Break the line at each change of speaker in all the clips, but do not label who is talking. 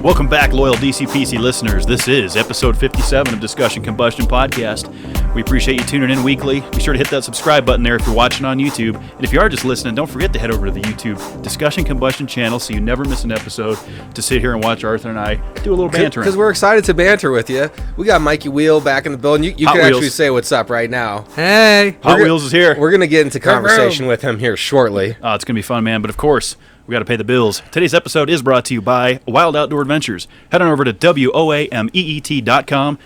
Welcome back, loyal DCPC listeners. This is episode 57 of Discussion Combustion Podcast. We appreciate you tuning in weekly. Be sure to hit that subscribe button there if you're watching on YouTube. And if you are just listening, don't forget to head over to the YouTube Discussion Combustion channel so you never miss an episode to sit here and watch Arthur and I do a little bantering.
Because we're excited to banter with you. We got Mikey Weil back in the building. You can actually say what's up right now.
Hey.
Hot Wheels is here.
We're going to get into conversation with him here shortly.
It's going to be fun, man. But of course, we got to pay the bills. Today's episode is brought to you by Wild Outdoor Adventures. Head on over to WOAMEET.com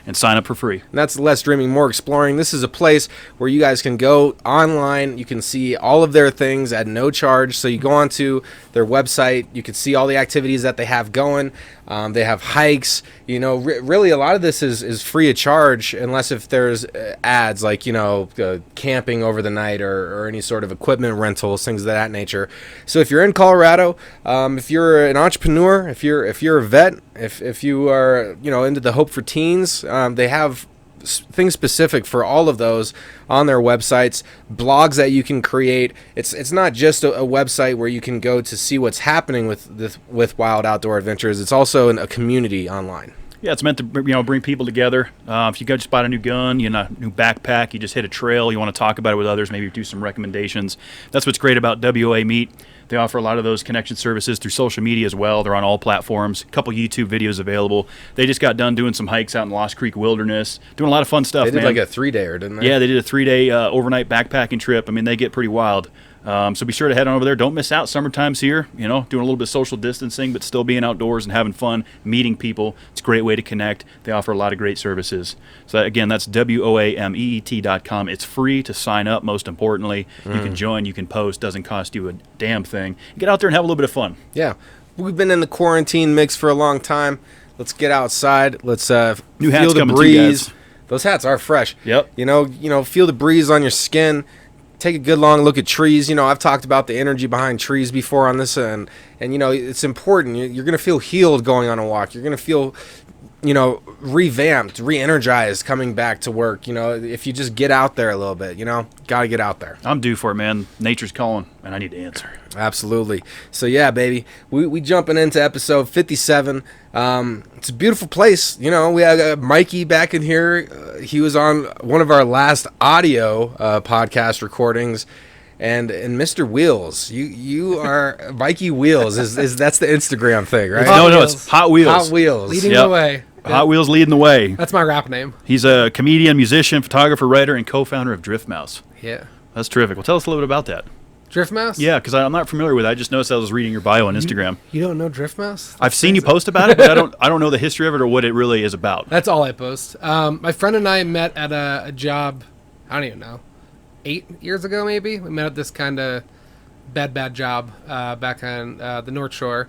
and sign up for free.
And that's less dreaming, more exploring. This is a place where you guys can go online. You can see all of their things at no charge. So you go onto their website. You can see all the activities that they have going. They have hikes. You know, really a lot of this is free of charge unless if there's ads like, you know, camping over the night or any sort of equipment rentals, things of that nature. So if you're in Colorado, if you're an entrepreneur, if you're a vet, if you are, you know, into the Hope for Teens, they have things specific for all of those on their websites, blogs that you can create. It's not just a website where you can go to see what's happening with Wild Outdoor Adventures. It's also a community online.
Yeah, it's meant to bring people together. If you go just bought a new gun, you know, new backpack, you just hit a trail, you want to talk about it with others, maybe do some recommendations. That's what's great about WOA Meet. They offer a lot of those connection services through social media as well. They're on all platforms. A couple YouTube videos available. They just got done doing some hikes out in Lost Creek Wilderness, doing a lot of fun stuff.
They did
man.
like a 3-dayer, didn't they?
Yeah, they did a 3-day overnight backpacking trip. I mean, they get pretty wild. So be sure to head on over there. Don't miss out. Summertime's here, you know, doing a little bit of social distancing, but still being outdoors and having fun, meeting people. It's a great way to connect. They offer a lot of great services. So again, that's WOAMEET.com. It's free to sign up, most importantly. You can join, you can post, doesn't cost you a damn thing. Get out there and have a little bit of fun.
Yeah. We've been in the quarantine mix for a long time. Let's get outside. Let's
New
feel
hats
the
coming
breeze.
too, guys.
Those hats are fresh.
Yep.
You know, feel the breeze on your skin. Take a good long look at trees. You know, I've talked about the energy behind trees before on this, and you know, it's important. You're going to feel healed going on a walk. You're going to feel, you know, revamped, re-energized coming back to work. You know, if you just get out there a little bit, you know, got to get out there.
I'm due for it, man. Nature's calling, and I need to answer.
Absolutely. So yeah, baby, we jumping into episode 57. It's a beautiful place. You know, we have Mikey back in here. He was on one of our last audio podcast recordings, and Mr. Wheels, you are Mikey Wheels. Is that's the Instagram thing, right?
No, it's Hot Wheels.
Hot Wheels.
Leading the way.
Hot Wheels leading the way.
That's my rap name.
He's a comedian, musician, photographer, writer, and co-founder of Drift Mouse.
Yeah.
That's terrific. Well, tell us a little bit about that.
Drift Mouse?
Yeah, because I'm not familiar with it. I just noticed I was reading your bio on Instagram.
You don't know Drift Mouse? That's
I've seen
crazy.
you post about it, but I don't know the history of it or what it really is about.
That's all I post. My friend and I met at a job, I don't even know, 8 years ago maybe. We met at this kind of bad job back on the North Shore,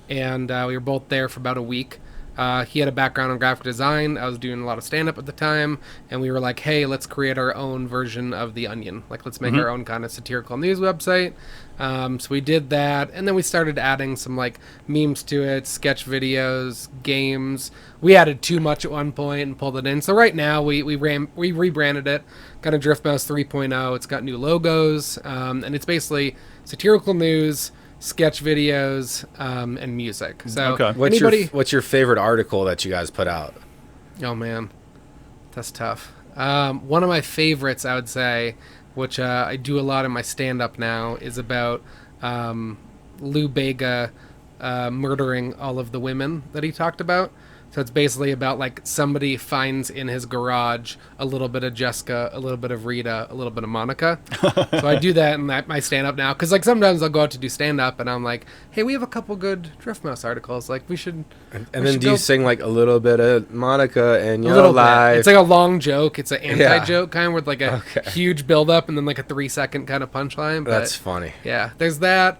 and we were both there for about a week. He had a background in graphic design. I was doing a lot of stand-up at the time, and we were like, hey, let's create our own version of The Onion. Like, let's make our own kind of satirical news website. So we did that, and then we started adding some, like, memes to it, sketch videos, games. We added too much at one point and pulled it in. So right now, we rebranded it, kind of Drift Mouse 3.0. It's got new logos, and it's basically satirical news, sketch videos, and music. So
okay.
What's your favorite article that you guys put out?
Oh man, that's tough. One of my favorites, I would say, which I do a lot in my stand-up now, is about Lou Bega murdering all of the women that he talked about. So it's basically about, like, somebody finds in his garage a little bit of Jessica, a little bit of Rita, a little bit of Monica. So I do that in my stand-up now. Because, like, sometimes I'll go out to do stand-up, and I'm like, hey, we have a couple good Drift Mouse articles. Like, we should...
And then do you sing, like, a little bit of Monica and your
little
life?
Bit. It's like a long joke. It's an anti-joke kind of with, like, a huge build-up and then, like, a 3-second kind of punchline. But,
that's funny.
Yeah. There's that.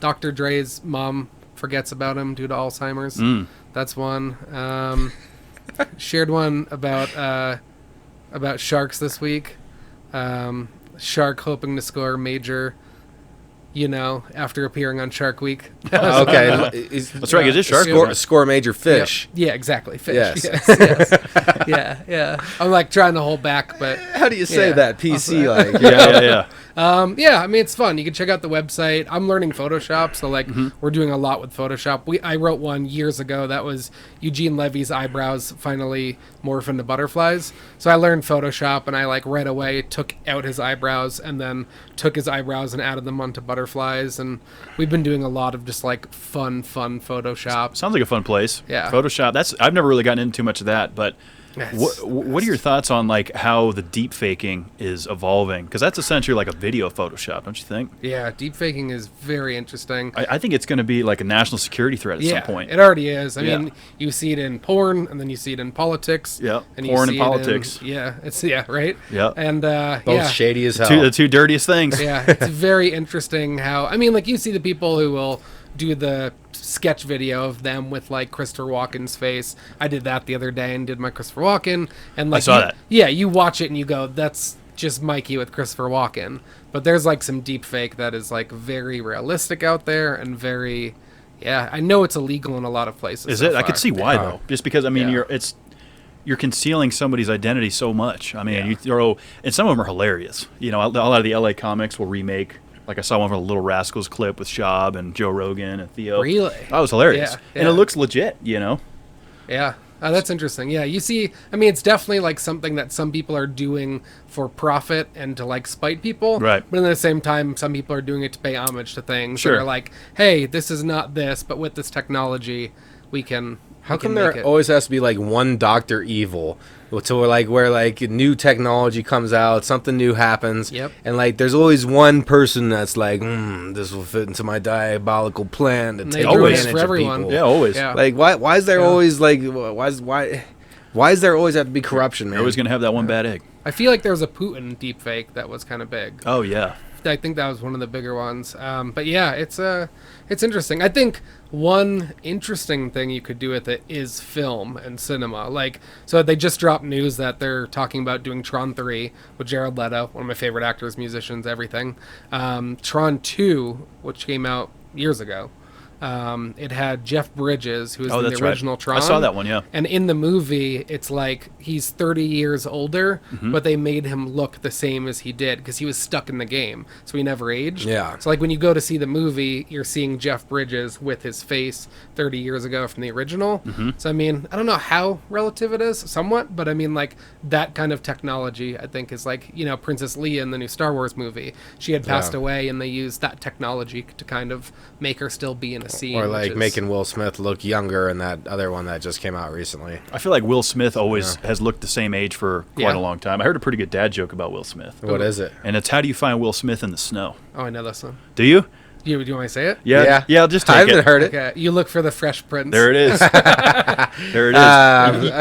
Dr. Dre's mom forgets about him due to Alzheimer's. That's one. Shared one about Sharks this week. Shark hoping to score major after appearing on Shark Week.
Okay.
That's right. It is Shark Week.
Score major fish.
Yeah, exactly. Fish.
Yes.
Yes. Yeah. I'm like trying to hold back, but
How do you say that? PC like.
Yeah.
I mean, it's fun. You can check out the website. I'm learning Photoshop, so like we're doing a lot with Photoshop. I wrote one years ago that was Eugene Levy's eyebrows finally morph into butterflies. So I learned Photoshop, and I like right away took out his eyebrows and then took his eyebrows and added them onto butterflies. And we've been doing a lot of just like fun Photoshop.
Sounds like a fun place.
Yeah.
Photoshop. I've never really gotten into too much of that, but what are your thoughts on like how the deep faking is evolving? Because that's essentially like a video Photoshop, don't you think?
Yeah, deep faking is very interesting.
I think it's going to be like a national security threat at some point.
It already is. I mean, you see it in porn, and then you see it in politics.
Yeah,
and
porn
you see
and politics.
Right.
Yeah,
and
both shady as hell.
The two dirtiest things.
Yeah, it's very interesting how. I mean, like you see the people who will do the sketch video of them with like Christopher Walken's face. I did that the other day and did my Christopher Walken, and like
I saw that.
Yeah, you watch it and you go, that's just Mikey with Christopher Walken. But there's like some deep fake that is like very realistic out there and very, I know it's illegal in a lot of places.
Is
so
it?
far.
I could see why though. Just because I mean you're concealing somebody's identity so much. I mean, you throw, and some of them are hilarious. A lot of the LA comics will remake. Like I saw one from a Little Rascals clip with Schaub and Joe Rogan and Theo.
Really?
That was hilarious.
Yeah.
And it looks legit,
Yeah. Oh, that's interesting. Yeah, you see, I mean, it's definitely like something that some people are doing for profit and to like spite people.
Right.
But at the same time, some people are doing it to pay homage to things.
Sure.
They're like, hey, this is not this, but with this technology, we can.
How come there always has to be like one Dr. Evil? So where new technology comes out, something new happens, and like there's always one person that's like, this will fit into my diabolical plan to take advantage of people.
Yeah, always.
Yeah.
Like why is there always like why is there always have to be corruption, man?
You're always gonna have that one bad egg.
I feel like there was a Putin deepfake that was kind of big.
Oh yeah.
I think that was one of the bigger ones. But yeah, it's interesting. I think one interesting thing you could do with it is film and cinema. Like, so they just dropped news that they're talking about doing Tron 3 with Jared Leto, one of my favorite actors, musicians, everything. Tron 2, which came out years ago. It had Jeff Bridges, who was in the original Tron.
I saw that one, yeah.
And in the movie, it's like he's 30 years older, but they made him look the same as he did because he was stuck in the game, so he never aged.
Yeah.
So like when you go to see the movie, you're seeing Jeff Bridges with his face 30 years ago from the original. So I mean, I don't know how relative it is, somewhat, but I mean like that kind of technology, I think is like, Princess Leia in the new Star Wars movie. She had passed away, and they used that technology to kind of make her still be in a scene.
Or like making Will Smith look younger in that other one that just came out recently.
I feel like Will Smith always has looked the same age for quite a long time. I heard a pretty good dad joke about Will Smith.
What is it?
And it's, how do you find Will Smith in the snow?
Oh, I know this one.
Do you?
Do you want me to say it?
Yeah, I'll just take
I haven't heard it.
Okay, you look for the Fresh Prince.
There it is. There it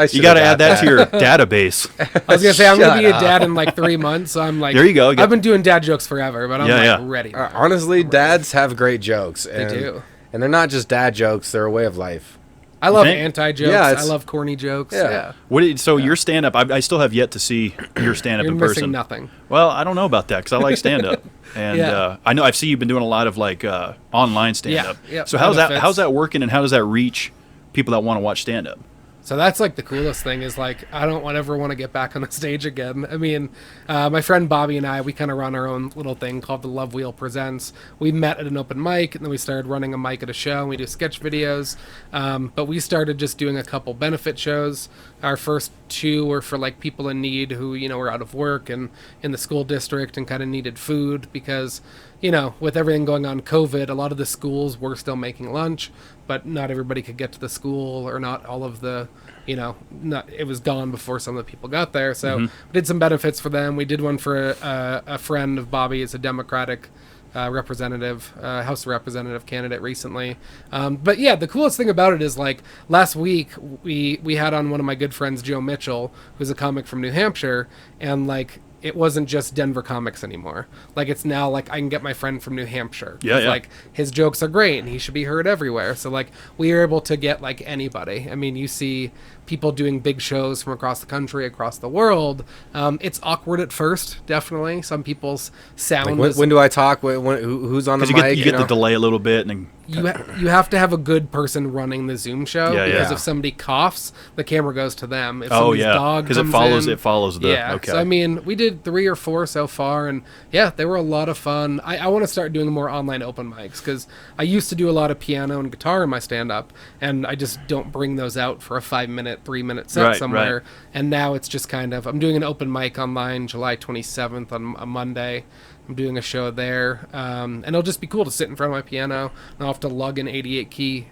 is. You got to add that to your database.
I was gonna say I'm gonna be a dad in like 3 months, so I'm like,
there you go.
I've been doing dad jokes forever, but I'm ready.
Honestly, dads have great jokes.
They do.
And they're not just dad jokes; they're a way of life.
I love anti-jokes.
Yeah,
I love corny jokes. Yeah.
Your stand-up, I still have yet to see your stand-up
You're
in
missing
person.
nothing.
Well, I don't know about that because I like stand-up, and I know I've seen you've been doing a lot of like online stand-up.
Yeah.
So how's that working, and how does that reach people that want to watch stand-up?
So that's like the coolest thing is like I don't ever want to get back on the stage again. I mean, my friend Bobby and I, we kind of run our own little thing called the Love Wheel Presents. We met at an open mic, and then we started running a mic at a show, and we do sketch videos. But we started just doing a couple benefit shows. Our first 2 were for like people in need who, were out of work and in the school district and kind of needed food because, with everything going on COVID, a lot of the schools were still making lunch, but not everybody could get to the school, or not all of the, it was gone before some of the people got there. So we did some benefits for them. We did one for a friend of Bobby's, a Democratic representative, House Representative candidate recently. But yeah, the coolest thing about it is like last week we had on one of my good friends, Joe Mitchell, who's a comic from New Hampshire, and like it wasn't just Denver comics anymore. Like, it's now like I can get my friend from New Hampshire.
Yeah, yeah.
Like, his jokes are great and he should be heard everywhere. So like we are able to get like anybody. I mean, you see people doing big shows from across the country, across the world. It's awkward at first, definitely. Some people's sound.
Like when do I talk? Who's on the mic?
Because you get the delay a little bit, and
you have to have a good person running the Zoom show, because if somebody coughs, the camera goes to them. If somebody's dog
because
comes
it follows the
So I mean, we did 3 or 4 so far, and they were a lot of fun. I want to start doing more online open mics, because I used to do a lot of piano and guitar in my stand-up, and I just don't bring those out for a 5-minute, 3-minute set somewhere.
Right.
And now it's just kind of, I'm doing an open mic online July 27th on a Monday. I'm doing a show there, and it'll just be cool to sit in front of my piano, and I'll have to lug an 88 key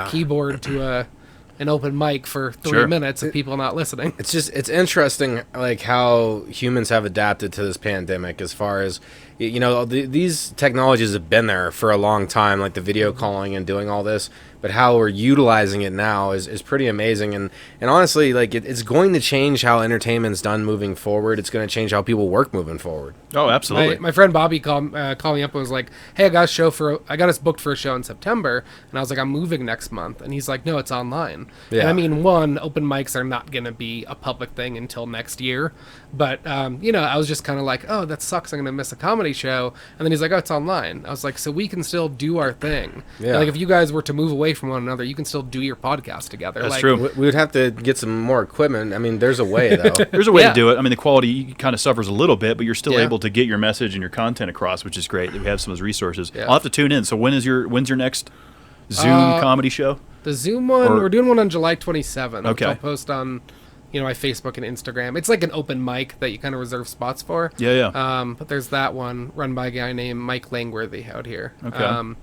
keyboard to an open mic for 3 minutes of people not listening.
It's interesting, like, how humans have adapted to this pandemic, as far as, you know, these technologies have been there for a long time, like the video calling and doing all this, but how we're utilizing it now is pretty amazing. And honestly, like, it's going to change how entertainment's done moving forward. It's going to change how people work moving forward.
Oh, absolutely.
My friend Bobby called me up and was like, "Hey, I got us booked for a show in September," and I was like, "I'm moving next month," and he's like, "No, it's online."
Yeah.
And I mean, open mics are not going to be a public thing until next year, but you know, I was just kind of like, "Oh, that sucks. I'm going to miss a comedy show," and then he's like, "Oh, it's online." I was like, "So we can still do our thing."
Yeah.
Like, if you guys were to move away from one another, you can still do your podcast together.
That's
like,
true.
We would have to get some more equipment. I mean, there's a way, though.
There's a way to do it. I mean, the quality kind of suffers a little bit, but you're still
Yeah.
able to get your message and your content across, which is great that we have some of those resources.
Yeah.
I'll have to tune in. So when's your next Zoom comedy show?
The Zoom one, we're doing one on July 27th. Which
Okay.
I'll post on, my Facebook and Instagram. It's like an open mic that you kind of reserve spots for.
Yeah.
But there's that one run by a guy named Mike Langworthy out here.
Okay.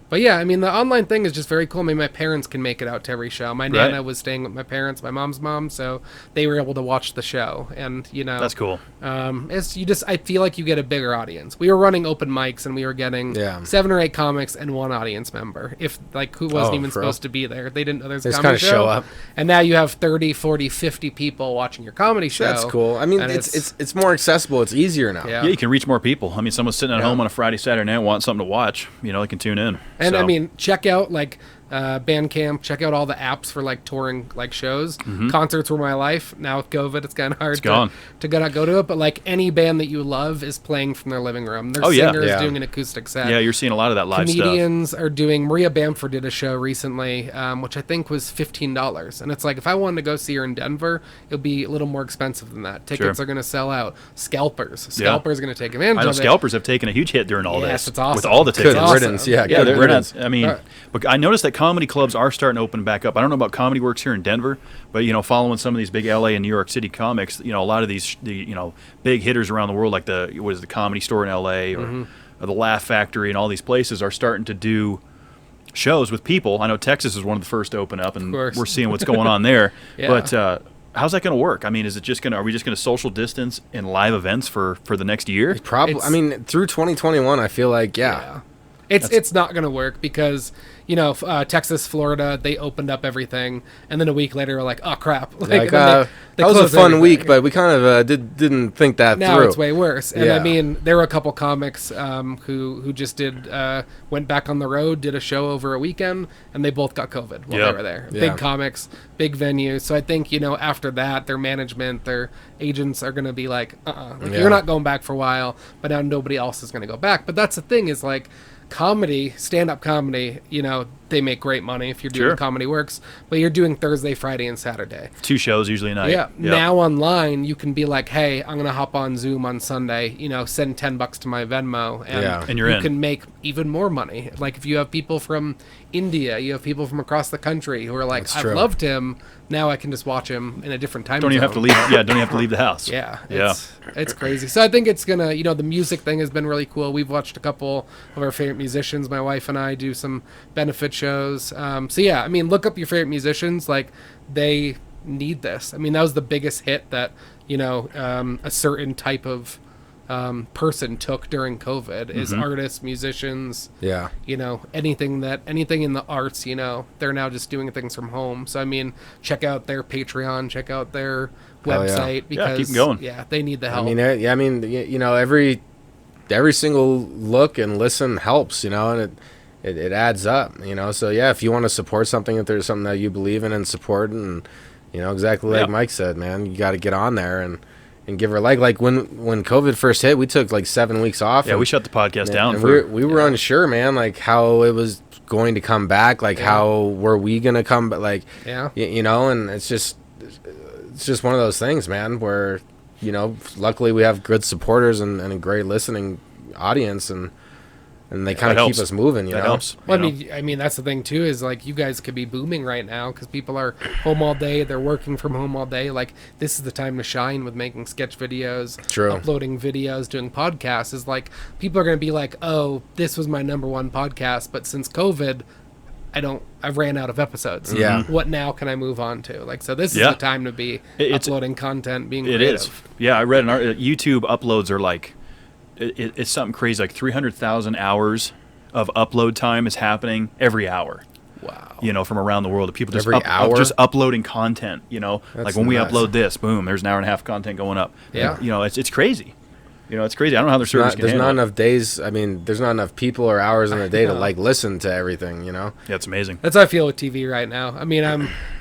But yeah, I mean, the online thing is just very cool. I mean, my parents can make it out to every show. My Nana was staying with my parents, my mom's mom, so they were able to watch the show. And,
That's cool.
I feel like you get a bigger audience. We were running open mics, and we were getting 7 or 8 comics and 1 audience member. Who wasn't even supposed to be there. They didn't know there's a comedy show.
Show up.
And now you have 30, 40, 50 people watching your comedy show.
That's cool. I mean, it's more accessible. It's easier now.
Yeah.
Yeah, you can reach more people. I mean, someone's sitting at home on a Friday, Saturday night, want something to watch. They can tune in.
And I mean, check out Bandcamp, check out all the apps for like touring like shows. Concerts were my life. Now with COVID, it's kind of hard to go to it. But like any band that you love is playing from their living room. Their singers doing an acoustic set.
Yeah, you're seeing a lot of that live
Comedians are doing. Maria Bamford did a show recently, which I think was $15. And it's like, if I wanted to go see her in Denver, it would be a little more expensive than that. Tickets are going to sell out. Scalpers are going to take advantage
I know
of it.
Scalpers have taken a huge hit during all this.
Yes, it's awesome.
With all the tickets.
Good riddance. Yeah,
Yeah,
good riddance.
I mean, but I noticed that comedy clubs are starting to open back up. I don't know about Comedy Works here in Denver, but following some of these big LA and New York City comics, a lot of these big hitters around the world, like the Comedy Store in LA or the Laugh Factory and all these places are starting to do shows with people. I know Texas is one of the first to open up, and we're seeing what's going on there. But how's that going to work? I mean, are we just going to social distance in live events for the next year?
Probably. I mean, through 2021, I feel like
It's not going to work because Texas, Florida, they opened up everything, and then a week later, we're like, oh crap! They
that was a fun week, but we kind of didn't think that
now
through.
It's way worse. And I mean, there were a couple comics who just went back on the road, did a show over a weekend, and they both got COVID while they were there.
Yeah.
Big comics, big venues. So I think after that, their management, their agents are going to be like, you're not going back for a while, but now nobody else is going to go back. But that's the thing is like. Comedy, stand-up comedy, they make great money if you're doing Comedy Works, but you're doing Thursday, Friday, and Saturday.
2 shows usually a night.
Yeah. Now online, you can be like, hey, I'm going to hop on Zoom on Sunday, send $10 to my Venmo, and
you're
you can make even more money. Like if you have people from India, you have people from across the country who are like, I've loved him, now I can just watch him in a different time zone.
Don't even have to leave. Yeah, don't even have to leave the house.
Yeah. It's crazy. So I think it's going to, the music thing has been really cool. We've watched a couple of our favorite musicians. My wife and I do some benefit shows. So yeah, I mean, look up your favorite musicians. Like they need this. I mean, that was the biggest hit that, a certain type of person took during COVID is artists, musicians,
Yeah.
you know, anything in the arts, you know, they're now just doing things from home. So I mean, check out their Patreon, check out their website because
keep going.
Yeah, they need the help.
I mean, you know, every single look and listen helps, you know, and it adds up, you know. So yeah, if you want to support something, if there's something that you believe in and support, and you know, exactly like Mike said, man, you got to get on there and give her like when COVID first hit, we took like 7 weeks off.
Yeah, we shut the podcast down.
And we were unsure, man, like how it was going to come back, like how were we gonna come, but like you know, and it's just one of those things, man, where you know, luckily we have good supporters and a great listening audience, and they kind of keep us moving, you know.
Helps.
Well, I mean, that's the thing too. Is like you guys could be booming right now because people are home all day. They're working from home all day. Like this is the time to shine with making sketch videos, uploading videos, doing podcasts. Is like people are going to be like, oh, this was my #1 podcast, but since COVID, I ran out of episodes.
Yeah.
What now can I move on to? Like, so this is the time to be uploading content, being creative.
It is. Yeah, I read YouTube uploads are like. It's something crazy, like 300,000 hours of upload time is happening every hour.
Wow.
You know, from around the world. People just just uploading content, you know.
That's
like when we
nuts.
upload this, boom, there's an hour and a half content going up.
Yeah.
And, you know, it's crazy. You know, it's crazy. I don't know how their servers can
There's
handle
not
it.
enough days. I mean, there's not enough people or hours in the day to like listen to everything, you know.
Yeah, it's amazing.
That's how I feel with TV right now. I mean,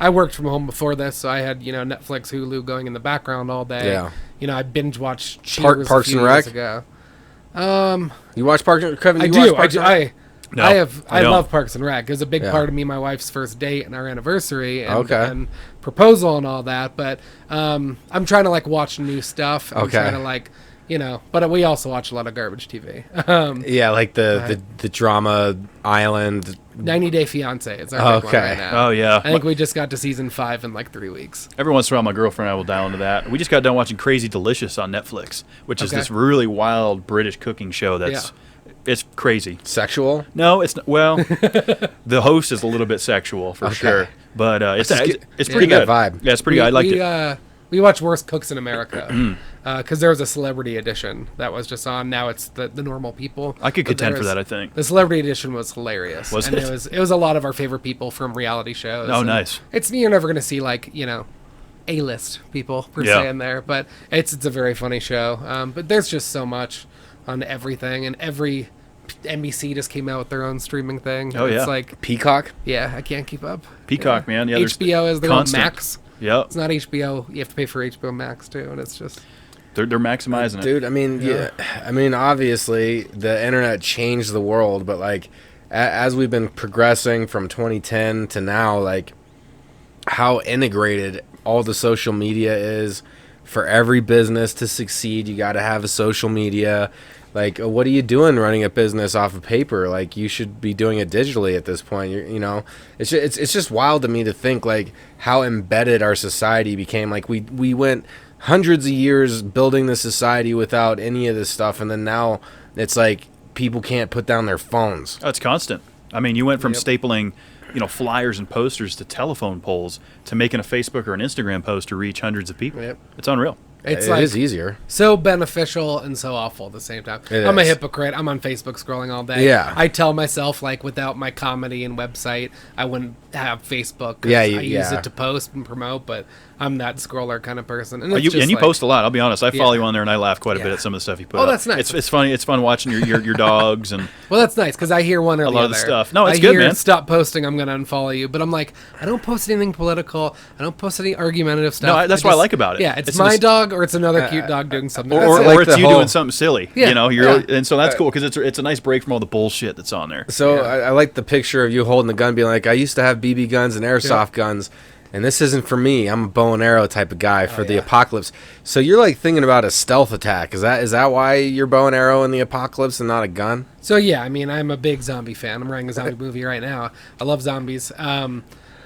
I worked from home before this, so I had, you know, Netflix, Hulu going in the background all day.
Yeah.
You know, I binge watched Cheers
Parks
a few
and Rec?
years ago.
You watch Parks and Kevin?
I
You
do.
watch Parks and Rec?
No,
I
I don't.
love Parks and Rec. It was a big
Yeah.
part of me and my wife's first date and our anniversary and,
Okay.
and proposal and all that. But I'm trying to like watch new stuff. I'm
Okay.
trying to like, you know. But we also watch a lot of garbage TV.
Yeah, like the drama Island.
90 Day Fiance is our big one
Okay.
right now.
Oh, yeah.
I think we just got to season 5 in like 3 weeks.
Every once in a while, my girlfriend and I will dial into that. We just got done watching Crazy Delicious on Netflix, which is this really wild British cooking show that's it's crazy.
Sexual?
No, it's not. Well, the host is a little bit sexual for sure, but it's pretty
get
good.
that vibe.
Yeah, it's pretty good. I liked it.
We watched Worst Cooks in America because there was a celebrity edition that was just on. Now it's the normal people.
I could
But
contend
there
for
was-
that, I think.
The celebrity edition was hilarious.
Was
and
it?
It was a lot of our favorite people from reality shows.
Oh,
and
nice.
You're never going to see like, you know, A-list people per se in there, but it's a very funny show. But there's just so much on everything, and every NBC just came out with their own streaming thing.
Oh,
It's
yeah.
like,
Peacock?
yeah, I can't keep up.
Peacock, man. Yeah, there's
HBO is their own
constant.
Max.
Yep.
It's not HBO. You have to pay for HBO Max too, and it's just
They're maximizing it.
Dude, I mean, I mean, obviously the internet changed the world, but like as we've been progressing from 2010 to now, like how integrated all the social media is. For every business to succeed, you got to have a social media. Like, what are you doing running a business off of paper? Like, you should be doing it digitally at this point. You know, it's just wild to me to think like how embedded our society became. Like we went hundreds of years building the society without any of this stuff, and then now it's like people can't put down their phones.
Oh, it's constant. I mean, you went from stapling, you know, flyers and posters to telephone poles to making a Facebook or an Instagram post to reach hundreds of people.
Yep.
It's unreal.
It's
It
like
is easier.
so beneficial and so awful at the same time.
It
I'm a
is.
hypocrite. I'm on Facebook scrolling all day.
Yeah.
I tell myself like without my comedy and website, I wouldn't have Facebook. 'Cause
Yeah,
I use
yeah.
it to post and promote, but I'm that scroller kind of person. And,
Oh,
it's
you
just like-
post a lot. I'll be honest. I follow
Yeah.
you on there, and I laugh quite a bit
Yeah.
at some of the stuff you put
Oh,
up.
that's nice.
It's funny. It's fun watching your dogs and
Well, that's nice because I hear one or
A
the
lot of
other.
the stuff. No, it's
I
good,
hear,
man.
Stop posting. I'm gonna unfollow you. But I'm like, I don't post anything political. I don't post any argumentative stuff.
that's what I like about it.
Yeah, it's
It's
my
just-
dog or it's another cute dog doing something.
or,
That's
or,
it.
like
or it's
the
you
whole-
doing something silly.
Yeah,
You know,
yeah.
and so that's cool because it's a nice break from all the bullshit that's on there.
So I like the picture of you holding the gun, being like, I used to have BB guns and airsoft guns, and this isn't for me. I'm a bow and arrow type of guy for the apocalypse. So you're like thinking about a stealth attack. Is that why you're bow and arrow in the apocalypse and not a gun?
So yeah, I mean, I'm a big zombie fan. I'm writing a zombie movie right now. I love zombies.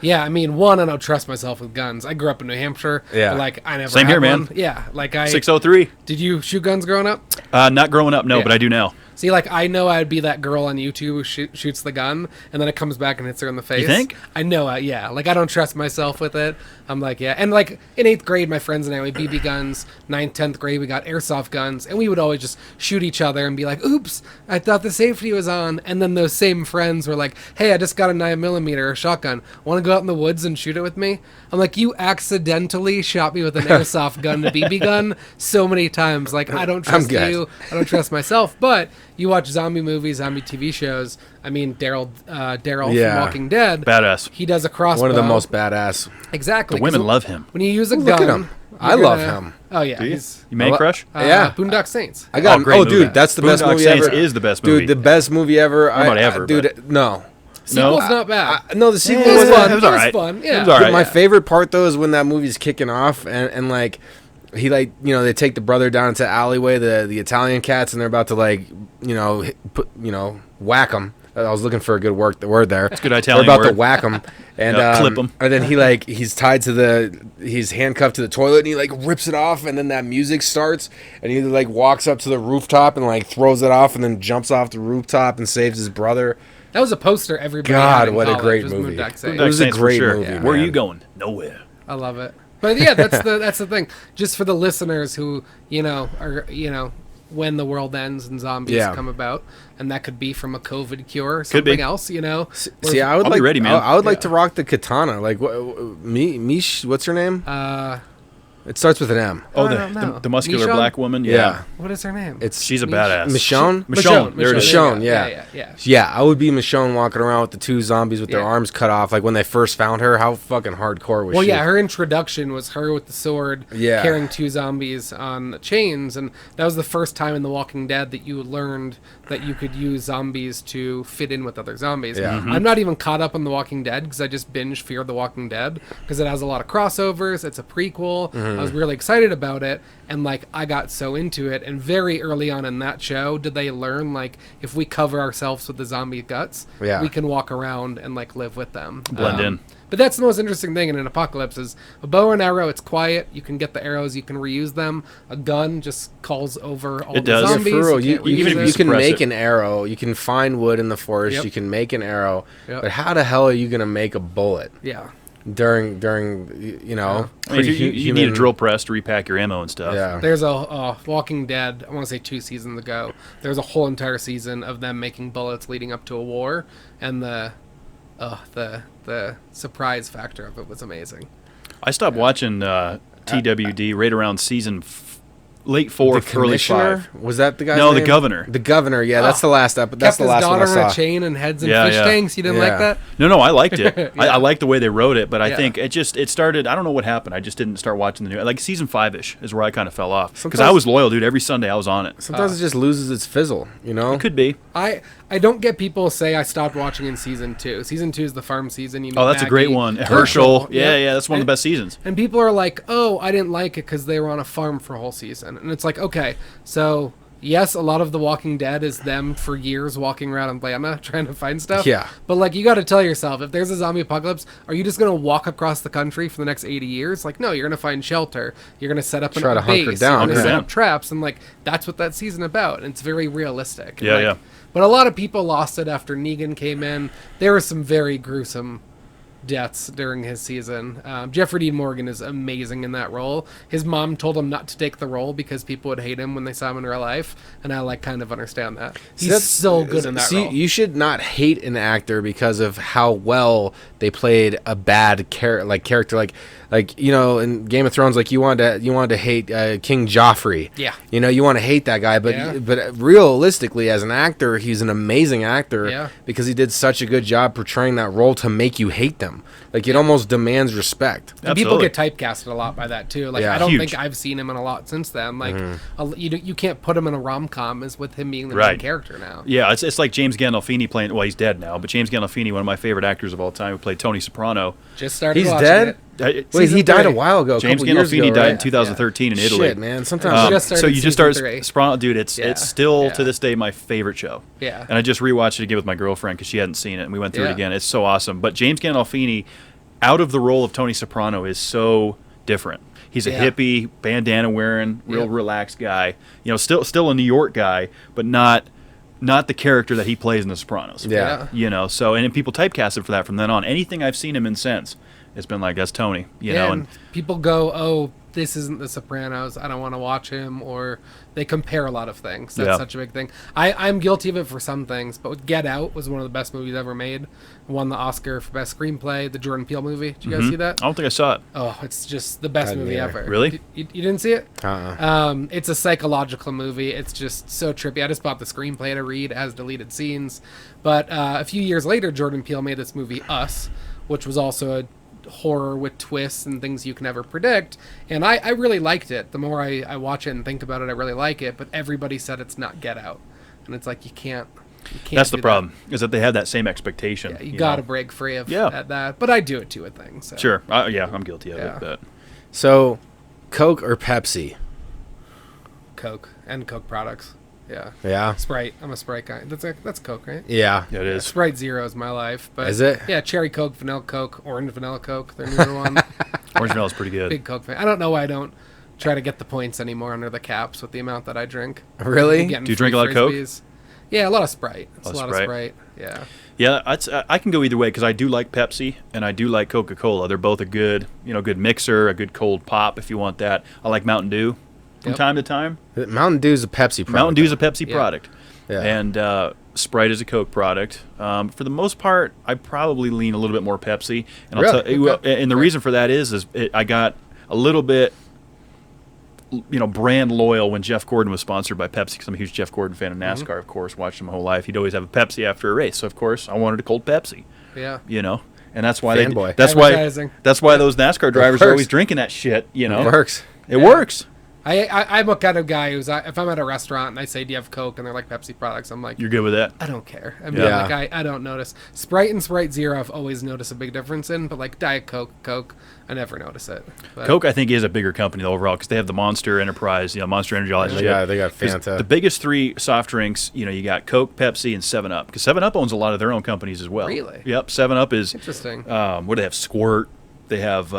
Yeah, I mean, one, I don't trust myself with guns. I grew up in New Hampshire.
Yeah.
but, like I never.
Same
had
here, man.
one. Yeah, like I.
603.
Did you shoot guns growing up?
Not growing up, no,
Yeah.
but I do now.
See, like, I know I'd be that girl on YouTube who shoots the gun, and then it comes back and hits her in the face.
You think?
I know, yeah. Like, I don't trust myself with it. I'm like, yeah. And, like, in 8th grade, my friends and I, we had BB guns. 9th, 10th grade, we got airsoft guns. And we would always just shoot each other and be like, oops, I thought the safety was on. And then those same friends were like, hey, I just got a 9mm shotgun. Want to go out in the woods and shoot it with me? I'm like, you accidentally shot me with an airsoft gun, a BB gun, so many times. Like, I don't trust you. I don't trust myself. But you watch zombie movies, zombie TV shows. I mean, Daryl from Walking Dead.
Badass.
He does a crossbow.
One of the most badass.
Exactly.
The women love him.
When you use a gun.
Look at him. I love him.
Oh, yeah.
You man crush?
Yeah.
Boondock Saints.
I got
great movie.
dude, that's the best
Boondock
movie
Saints
ever.
is the best movie.
Dude, the best movie ever.
How about ever?
Dude, no.
Sequel's not bad.
No, the sequel
It was
was
fun.
It was
It
all
was
right.
fun. Yeah.
It was all right.
My favorite part though is when that movie's kicking off and like he like they take the brother down into the alleyway, the Italian cats, and they're about to like whack him. I was looking for a good word there.
It's a good Italian
They're about
word.
to whack him and
Clip him.
And then he's tied to he's handcuffed to the toilet and he like rips it off and then that music starts and he like walks up to the rooftop and like throws it off and then jumps off the rooftop and saves his brother.
That was a poster everybody
God,
had in
what a
college,
great
was
movie.
Boondock Saints.
It was a
Saints for
great
sure.
movie.
Where are
man.
you going? Nowhere.
I love it. But yeah, that's the thing. Just for the listeners who, are when the world ends and zombies come about, and that could be from a COVID cure or
Could be.
something else,
See, I would
I'll be ready, man.
I would like to rock the katana. Like Mish, what's her name? It starts with an M.
Oh,
I don't know.
the muscular
Michonne?
black woman?
Yeah.
What is her name?
She's
a badass.
Michonne?
Michonne. There it is.
Michonne,
Yeah.
Yeah, I would be Michonne walking around with the two zombies with their
Yeah.
arms cut off. Like when they first found her, how fucking hardcore was
Well,
she?
yeah, her introduction was her with the sword carrying two zombies on chains, and that was the first time in The Walking Dead that you learned that you could use zombies to fit in with other zombies.
Yeah.
I'm not even caught up on The Walking Dead because I just binged Fear the Walking Dead because it has a lot of crossovers. It's a prequel. I was really excited about it, and like I got so into it, and very early on in that show did they learn like if we cover ourselves with the zombie guts, we can walk around and like live with them.
Blend in.
But that's the most interesting thing in an apocalypse is a bow and arrow. It's quiet. You can get the arrows. You can reuse them. A gun just calls over all
It
the
does.
zombies.
For real,
You can't
you
reuse
can,
it.
you can
suppress
make
it.
an arrow. You can find wood in the forest.
Yep.
You can make an arrow.
Yep.
But how the hell are you going to make a bullet
Yeah.
during
I mean, you need a drill press to repack your ammo and stuff.
Yeah.
There's a Walking Dead, I want to say 2 seasons ago, there's a whole entire season of them making bullets leading up to a war, and the surprise factor of it was amazing.
I stopped watching TWD right around season late 4,
The
early
commissioner?
5.
Was that the guy's
No,
name?
the governor.
The governor, yeah, that's
Oh.
the last episode. That's
Kept
the
his
last one I
daughter on
saw.
a chain and heads in
Yeah,
fish
yeah.
tanks. You didn't like
Yeah.
that?
No, I liked it.
Yeah.
I liked the way they wrote it, but I
Yeah.
think it started. I don't know what happened. I just didn't start watching the new. Like season 5-ish is where I kind of fell off because
Sometimes-
I was loyal, dude. Every Sunday I was on it.
Sometimes it just loses its fizzle, you know?
It could be.
I don't get people say I stopped watching in season 2. Season 2 is the farm season. You meet
Oh, that's a
Maggie,
great one. Herschel. Yeah,
Yep.
that's one of the best seasons.
And people are like, oh, I didn't like it because they were on a farm for a whole season. And it's like, okay, so yes, a lot of The Walking Dead is them for years walking around Atlanta trying to find stuff.
Yeah.
But like, you got to tell yourself, if there's a zombie apocalypse, are you just going to walk across the country for the next 80 years? Like, no, you're going to find shelter. You're going to set up
Try to
a base.
hunker down,
You're going to
yeah.
set up traps. And like, that's what that season about. And it's very realistic.
Yeah,
Like,
yeah.
But a lot of people lost it after Negan came in. There were some very gruesome deaths during his season. Jeffrey Dean Morgan is amazing in that role. His mom told him not to take the role because people would hate him when they saw him in real life, and I like kind of understand that. He's
That's-
so good in that role.
You should not hate an actor because of how well they played a bad character. Like in Game of Thrones, like you wanted to hate King Joffrey.
Yeah.
You want to hate that guy, but
Yeah.
but realistically, as an actor, he's an amazing actor.
Yeah.
Because he did such a good job portraying that role to make you hate them. Like it almost demands respect.
And people
Absolutely.
get typecasted a lot by that too. Like
Yeah.
I don't
Huge.
think I've seen him in a lot since then. Like you can't put him in a rom-com as with him being the main
Right.
character now.
Yeah, it's like James Gandolfini playing. Well, he's dead now, but James Gandolfini, one of my favorite actors of all time, who played Tony Soprano.
Just started
He's
watching
dead?
it.
Wait,
Season
he died a
3.
while ago. A
James
couple years
Gandolfini
ago,
died
right?
in 2013 in Italy.
Shit, man. Sometimes
just started
so you just
season
started
3.
Soprano, dude. It's
Yeah.
still
Yeah.
to this day my favorite show.
Yeah.
And I just rewatched it again with my girlfriend because she hadn't seen it, and we went through it
Yeah.
again. It's so awesome. But James Gandolfini, out of the role of Tony Soprano, is so different. He's a
Yeah.
hippie, bandana wearing, real
Yep.
relaxed guy. Still a New York guy, but not not the character that he plays in The Sopranos.
Yeah.
You know, so, and then people typecast him for that from then on. Anything I've seen him in since, it's been like, that's Tony, you know.
And people go, oh, this isn't The Sopranos, I don't want to watch him, or they compare a lot of things. That's such a big thing. I'm guilty of it for some things, but with Get Out was one of the best movies ever made. Won the Oscar for Best Screenplay, the Jordan Peele movie. Did you guys see that?
I don't think I saw it.
Oh, it's just the best movie ever.
Really?
You didn't see it?
Uh-uh.
It's a psychological movie. It's just so trippy. I just bought the screenplay to read. It has deleted scenes. But a few years later, Jordan Peele made this movie, Us, which was also a horror with twists and things you can never predict. And I really liked it. The more I watch it and think about it, I really like it. But everybody said it's not Get Out. And it's like, you can't
That's the
do
problem, is that they have that same expectation.
that. Yeah, you got to break free of
Yeah.
that. But I do it to a thing. So.
Sure. I'm guilty of it. But
So, Coke or Pepsi?
Coke and Coke products. Yeah.
Yeah.
Sprite. I'm a Sprite guy. That's Coke, right?
Yeah.
it is.
Sprite Zero is my life. But
Is it?
Yeah, cherry Coke, vanilla Coke, orange vanilla Coke. Their newer one.
Orange vanilla is pretty good.
Big Coke fan. I don't know why I don't try to get the points anymore under the caps with the amount that I drink.
Really?
Getting
Do you drink a
free
lot of Coke?
Frisbees. Yeah, a lot of Sprite. It's
A
a
lot
lot
of
of Sprite. Yeah.
Yeah, I can go either way because I do like Pepsi and I do like Coca-Cola. They're both a good mixer, a good cold pop if you want that. I like Mountain Dew from
Yep.
time to time.
Mountain Dew's a Pepsi product.
Mountain Dew's a Pepsi
Yeah.
product.
Yeah.
And Sprite is a Coke product. For the most part, I probably lean a little bit more Pepsi. And
Really?
I'll tell you, and the reason for that is I got a little bit, brand loyal when Jeff Gordon was sponsored by Pepsi, because I'm a huge Jeff Gordon fan of NASCAR, of course, watched him my whole life. He'd always have a Pepsi after a race, so of course I wanted a cold Pepsi.
Yeah.
And that's why
Fanboy.
that's
Advertising.
why those NASCAR drivers are
works.
always drinking that shit.
It works.
It works.
I'm a kind of guy who's if I'm at a restaurant and I say, "Do you have Coke?" and they're like Pepsi products, I'm like,
You're good with that.
I don't care. I mean,
Yeah.
like I don't notice. Sprite and Sprite Zero, I've always noticed a big difference in, but like Diet Coke, I never notice it. But
Coke, I think, is a bigger company overall because they have the Monster Enterprise, Monster Energy, all that shit.
Yeah, they got
'Cause
Fanta.
The biggest three soft drinks, you got Coke, Pepsi, and 7-Up. Because 7-Up owns a lot of their own companies as well.
Really?
Yep. 7-Up is
Interesting.
what do they have? Squirt. They have.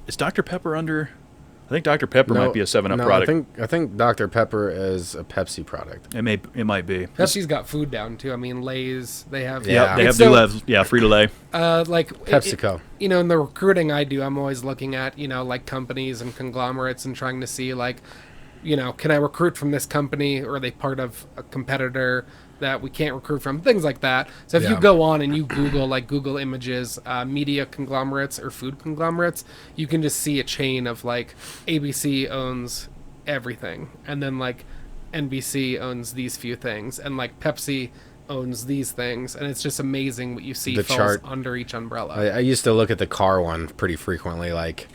Is Dr. Pepper under? I think Dr. Pepper might be a 7-Up product.
I think Dr. Pepper is a Pepsi product.
It might be.
Pepsi's got food down too. I mean, Lay's. They have.
Yeah.
They have
It's so-
Frito-Lay.
like
PepsiCo.
In the recruiting I do, I'm always looking at like companies and conglomerates and trying to see like, can I recruit from this company, or are they part of a competitor that we can't recruit from, things like that. So if you go on and you Google images, media conglomerates or food conglomerates, you can just see a chain of like ABC owns everything, and then like NBC owns these few things, and like Pepsi owns these things, and it's just amazing what you see
The
falls
chart.
under each umbrella.
I used to look at the car one pretty frequently, like,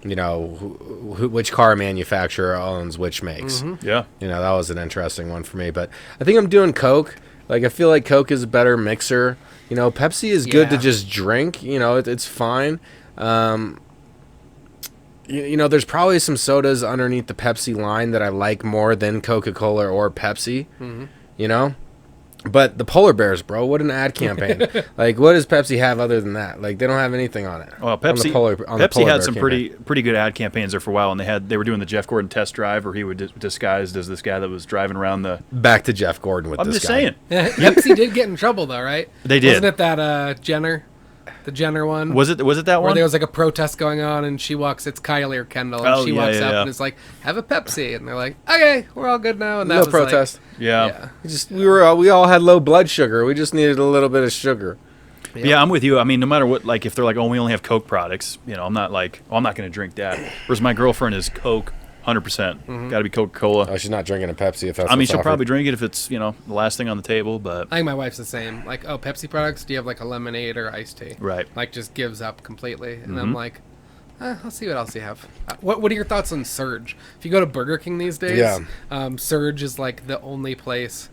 which car manufacturer owns which makes.
Yeah.
That was an interesting one for me. But I think I'm doing Coke. Like, I feel like Coke is a better mixer. Pepsi is good to
Yeah.
just drink. It's fine. There's probably some sodas underneath the Pepsi line that I like more than Coca-Cola or Pepsi. But the polar bears, bro, what an ad campaign. Like, what does Pepsi have other than that? Like, they don't have anything on it.
Well,
on the
Pepsi
polar
had
bear
some
campaign.
pretty good ad campaigns there for a while, and they were doing the Jeff Gordon test drive, where he was disguised as this guy that was driving around the.
Back to Jeff Gordon with
I'm
this
just
guy.
saying.
Pepsi did get in trouble though, right?
They did.
Wasn't it that Jenner? The Jenner one?
Was it that
Where
one?
there was like a protest going on, and she walks. It's Kylie or Kendall, and
Oh,
she
yeah,
walks
yeah,
up
yeah.
and is like, "Have a Pepsi," and they're like, "Okay, we're all good now." And that
No
was
protest.
Yeah.
We all had low blood sugar. We just needed a little bit of sugar.
Yeah, I'm with you. I mean, no matter what, like if they're like, "Oh, we only have Coke products," I'm not like, "Oh, I'm not going to drink that." Whereas my girlfriend is Coke, 100%. Got to be Coca-Cola.
Oh, she's not drinking a Pepsi if that's
I mean,
what's
she'll
offered.
probably drink it if it's the last thing on the table, but
I think my wife's the same. Like, "Oh, Pepsi products? Do you have like a lemonade or iced tea?"
Right.
Like, just gives up completely, and I'm like, I'll see what else you have. What are your thoughts on Surge? If you go to Burger King these days, Surge is like the only place.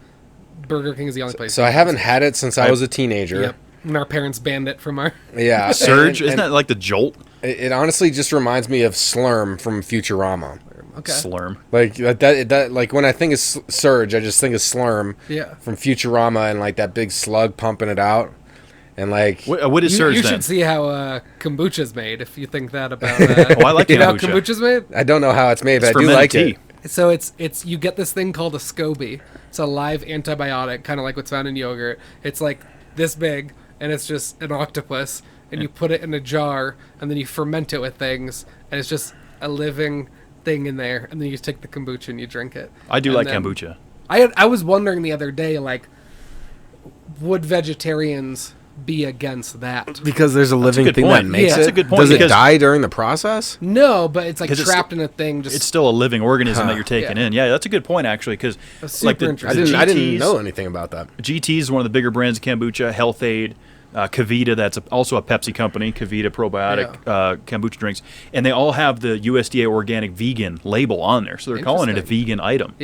Burger King is the only place.
So I haven't had it since I was a teenager.
Yep. And our parents banned it from our.
Yeah.
Surge,
and
isn't that like the Jolt?
It honestly just reminds me of Slurm from Futurama.
Okay.
Slurm.
Like that like when I think of Surge, I just think of Slurm
Yeah.
from Futurama and like that big slug pumping it out. And like
What is
You
Surge then?
should see how kombucha's made if you think that about.
Oh, I like
you know how
kombucha.
kombucha's made?
I don't know how it's made, but
It's
I do
fermented
like
tea.
it.
So it's you get this thing called a SCOBY. It's a live antibiotic, kind of like what's found in yogurt. It's like this big, and it's just an octopus, and you put it in a jar, and then you ferment it with things, and it's just a living thing in there, and then you just take the kombucha and you drink it.
I do
And
like
then-
kombucha.
I was wondering the other day, like, would vegetarians be against that?
Because there's a living
good
thing
point.
that makes
Yeah.
it.
That's
a good point,
Does it
because-
die during the process?
No, but it's like
'Cause it's
trapped in a thing. Just
It's still a living organism that you're taking
Yeah.
in. Yeah, that's a good point actually, because
That's
like
super
the
interesting.
I didn't
GTs
know anything about that.
GT is one of the bigger brands of kombucha. Health Aid, Kavita, that's also a Pepsi company. Kavita probiotic kombucha drinks, and they all have the USDA organic vegan label on there, so they're calling it a
Interesting.
vegan item.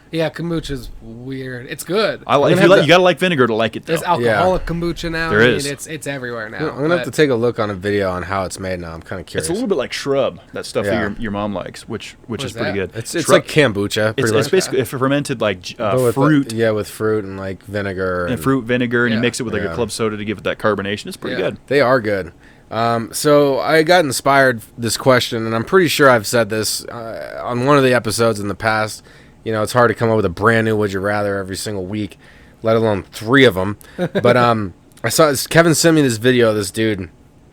yeah, kombucha's weird. It's good.
I like.
gonna
If you
have
like,
to-
you gotta like vinegar to like it though.
There's alcoholic kombucha now.
There
I mean,
is.
It's everywhere now.
I'm gonna have to
but-
take a look on a video on how it's made now. I'm kind of curious.
It's a little bit like shrub, that stuff
Yeah.
that your mom likes, which is
is
pretty
that?
good.
It's
Shrub-
like kombucha. Pretty
it's
much.
basically if fermented like
But with
fruit
with fruit and like vinegar
and fruit vinegar, and you
Yeah.
mix it with like
Yeah.
a club soda to give it that carbonation. It's pretty
Yeah.
good.
They are good. So I got inspired this question, and I'm pretty sure I've said this on one of the episodes in the past. You know, it's hard to come up with a brand new Would You Rather every single week, let alone 3 of them. But I saw Kevin sent me this video of this dude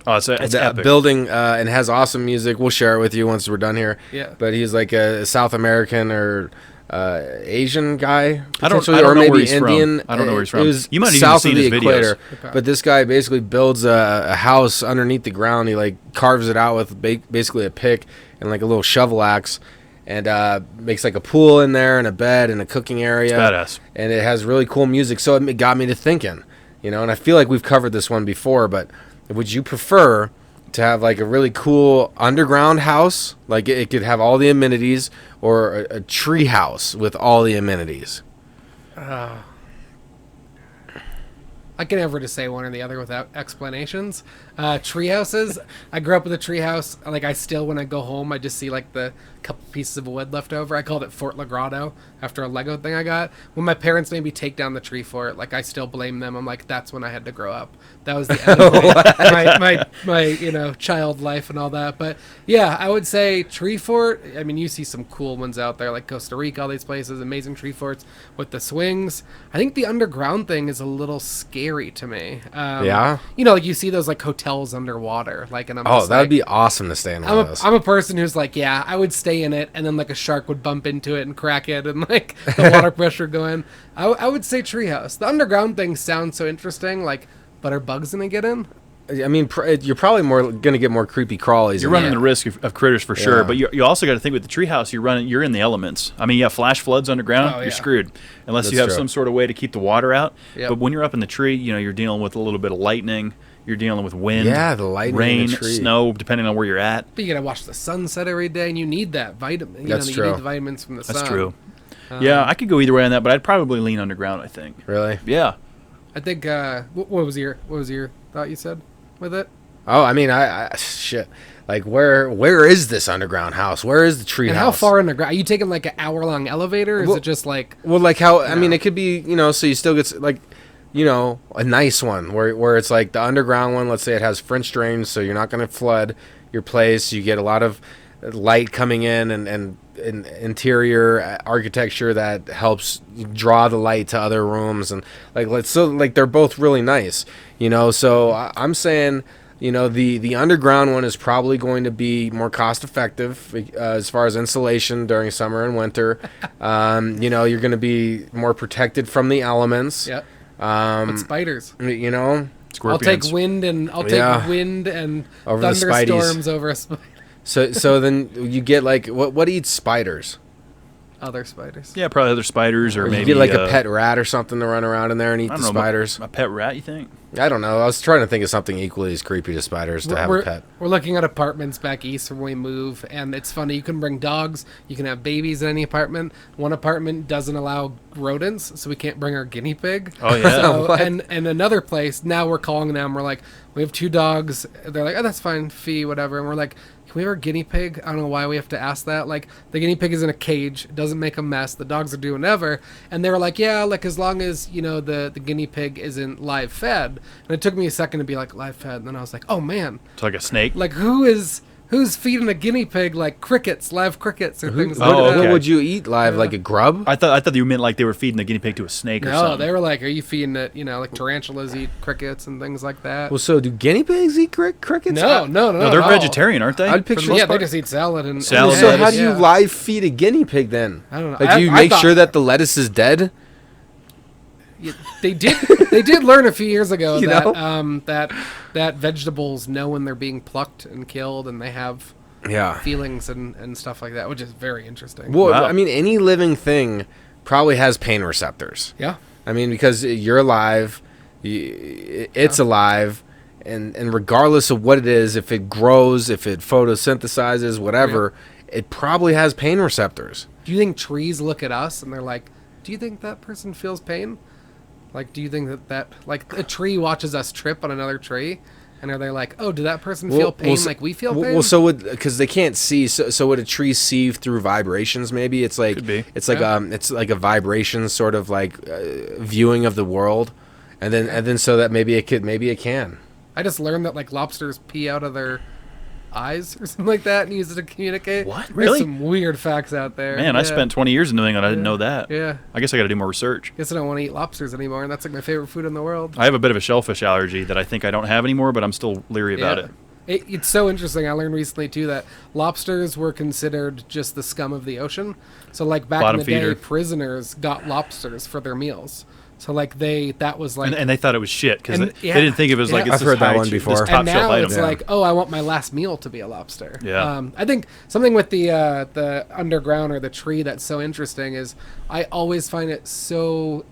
Oh, it's epic.
building and has awesome music. We'll share it with you once we're done here.
Yeah.
But he's like a South American or Asian guy,
I don't
potentially,
know
or
where
maybe
he's from.
Indian.
I don't know where he's from.
It was
You might have even
south
seen
of the
his videos.
equator.
Okay.
But this guy basically builds a house underneath the ground. He like carves it out with basically a pick and like a little shovel axe, and makes like a pool in there and a bed and a cooking area.
Badass.
And it has really cool music. So it got me to thinking, you know. And I feel like we've covered this one before, but would you prefer to have like a really cool underground house, like it could have all the amenities, or a tree house with all the amenities?
I can never just say one or the other without explanations. Tree houses. I grew up with a tree house. Like, I still, when I go home, I just see like the couple pieces of wood left over. I called it Fort Lagrado after a Lego thing I got. When my parents made me take down the tree for it, like, I still blame them. I'm like, that's when I had to grow up. That was the end of my child life and all that. But yeah, I would say tree fort. I mean, you see some cool ones out there like Costa Rica, all these places, amazing tree forts with the swings. I think the underground thing is a little scary to me.
Yeah?
You know, like you see those like hotels underwater, like, and I'm
Oh,
just
that would
like,
be awesome to stay in one of those.
I'm a person who's like, yeah, I would stay in it, and then like a shark would bump into it and crack it, and like the water pressure going. I would say treehouse. The underground thing sounds so interesting, like, but are bugs gonna get in?
I mean, you're probably going to get more creepy crawlies.
You're
in
running
there.
the risk of critters for sure,
Yeah.
but you also got to think with the treehouse, you're in the elements. I mean, flash floods underground,
Oh,
you're
yeah.
screwed unless you
That's
have
true.
some sort of way to keep the water out.
Yep.
But when you're up in the tree, you're dealing with a little bit of lightning. You're dealing with wind,
Yeah, the lightning in
rain,
the tree.
snow, depending on where you're at.
But you gotta watch the sunset every day, and you need that vitamin.
That's
You
true.
need the vitamins from the sun.
That's true. Yeah, I could go either way on that, but I'd probably lean underground. I think.
Really?
Yeah.
I think. What was your thought you said with it?
Oh, I mean, I shit. Like, where is this underground house? Where is the tree
And
house?
how far underground? Are you taking like an hour-long elevator? Or is
Well-
it just like?
Well, like how I mean,
No.
it could be, so you still get like, a nice one where it's like the underground one. Let's say it has French drains, so you're not going to flood your place. You get a lot of light coming in and interior architecture that helps draw the light to other rooms, and like they're both really nice. So I'm saying. The underground one is probably going to be more cost effective as far as insulation during summer and winter. You're going to be more protected from the elements.
Yeah.
Um,
Spiders.
Scorpions.
I'll take wind and
Over the spideys.
thunderstorms over a
So then you get like what eats spiders?
other spiders.
Yeah, probably other spiders, or
Or
maybe
you get like a pet rat or something to run around in there and eat
I
the
don't know,
spiders.
A pet rat, you think?
I don't know. I was trying to think of something equally as creepy to spiders to have a pet.
We're looking at apartments back east from when we move, and it's funny. You can bring dogs. You can have babies in any apartment. One apartment doesn't allow rodents, so we can't bring our guinea pig.
Oh, yeah.
So,
What?
and another place, now we're calling them. We're like, we have 2 dogs. They're like, oh, that's fine, fee, whatever. And we're like, can we have our guinea pig? I don't know why we have to ask that. Like, the guinea pig is in a cage. It doesn't make a mess. The dogs are doing whatever. And they were like, yeah, like as long as, the guinea pig isn't live fed. And it took me a second to be like, live fed. And then I was like, oh, man.
It's like a snake.
Like, who is who's feeding a guinea pig like crickets, live crickets, or things
Oh,
like that.
okay.
What would you eat live, like a grub?
I thought you meant like they were feeding the guinea pig to a snake or
No,
something.
they were like, are you feeding it, like tarantulas eat crickets and things like that?
Well, so do guinea pigs eat crickets?
No,
No, they're
not at all.
vegetarian, aren't they?
I'd
For the
picture-
most
Yeah, they
part?
just eat salad and
Salad,
So
lettuce.
how do you
Yeah.
live feed a guinea pig then?
I don't know.
Like, do you
I
make
thought-
sure that the lettuce is dead?
They did learn a few years ago
You
that
know?
that vegetables know when they're being plucked and killed, and they have
Yeah.
feelings and stuff like that, which is very interesting.
Well,
Wow.
I mean, any living thing probably has pain receptors.
Yeah.
I mean, because you're alive, it's alive, and regardless of what it is, if it grows, if it photosynthesizes, whatever, it probably has pain receptors.
Do you think trees look at us and they're like, do you think that person feels pain? Like, do you think that like a tree watches us trip on another tree? And are they like, oh, did that person feel pain like we feel pain?
Well, so because they can't see, so would a tree see through vibrations? Maybe it's like
Could be.
it's like it's like a vibration sort of like viewing of the world, and then so that maybe it can.
I just learned that like lobsters pee out of their eyes or something like that and use it to communicate.
What?
There's
Really?
some weird facts out there.
Man, I spent 20 years in New England. I didn't know that.
Yeah.
I guess I got to do more research.
Guess I don't want to eat lobsters anymore, and that's like my favorite food in the world.
I have a bit of a shellfish allergy that I think I don't have anymore, but I'm still leery about
Yeah.
it.
It's so interesting. I learned recently too that lobsters were considered just the scum of the ocean. So like back
Bottom
in the
feeder.
day, prisoners got lobsters for their meals. So like that was like,
And they thought it was shit because
And-
they
yeah.
didn't think of it as like
Yeah.
it's
I've
this
heard that
high
one
ch-
before.
This
And
top
and
shelf
now
item.
it's
Yeah.
like, oh, I want my last meal to be a lobster.
Yeah.
I think something with the underground or the tree that's so interesting is I always find it so,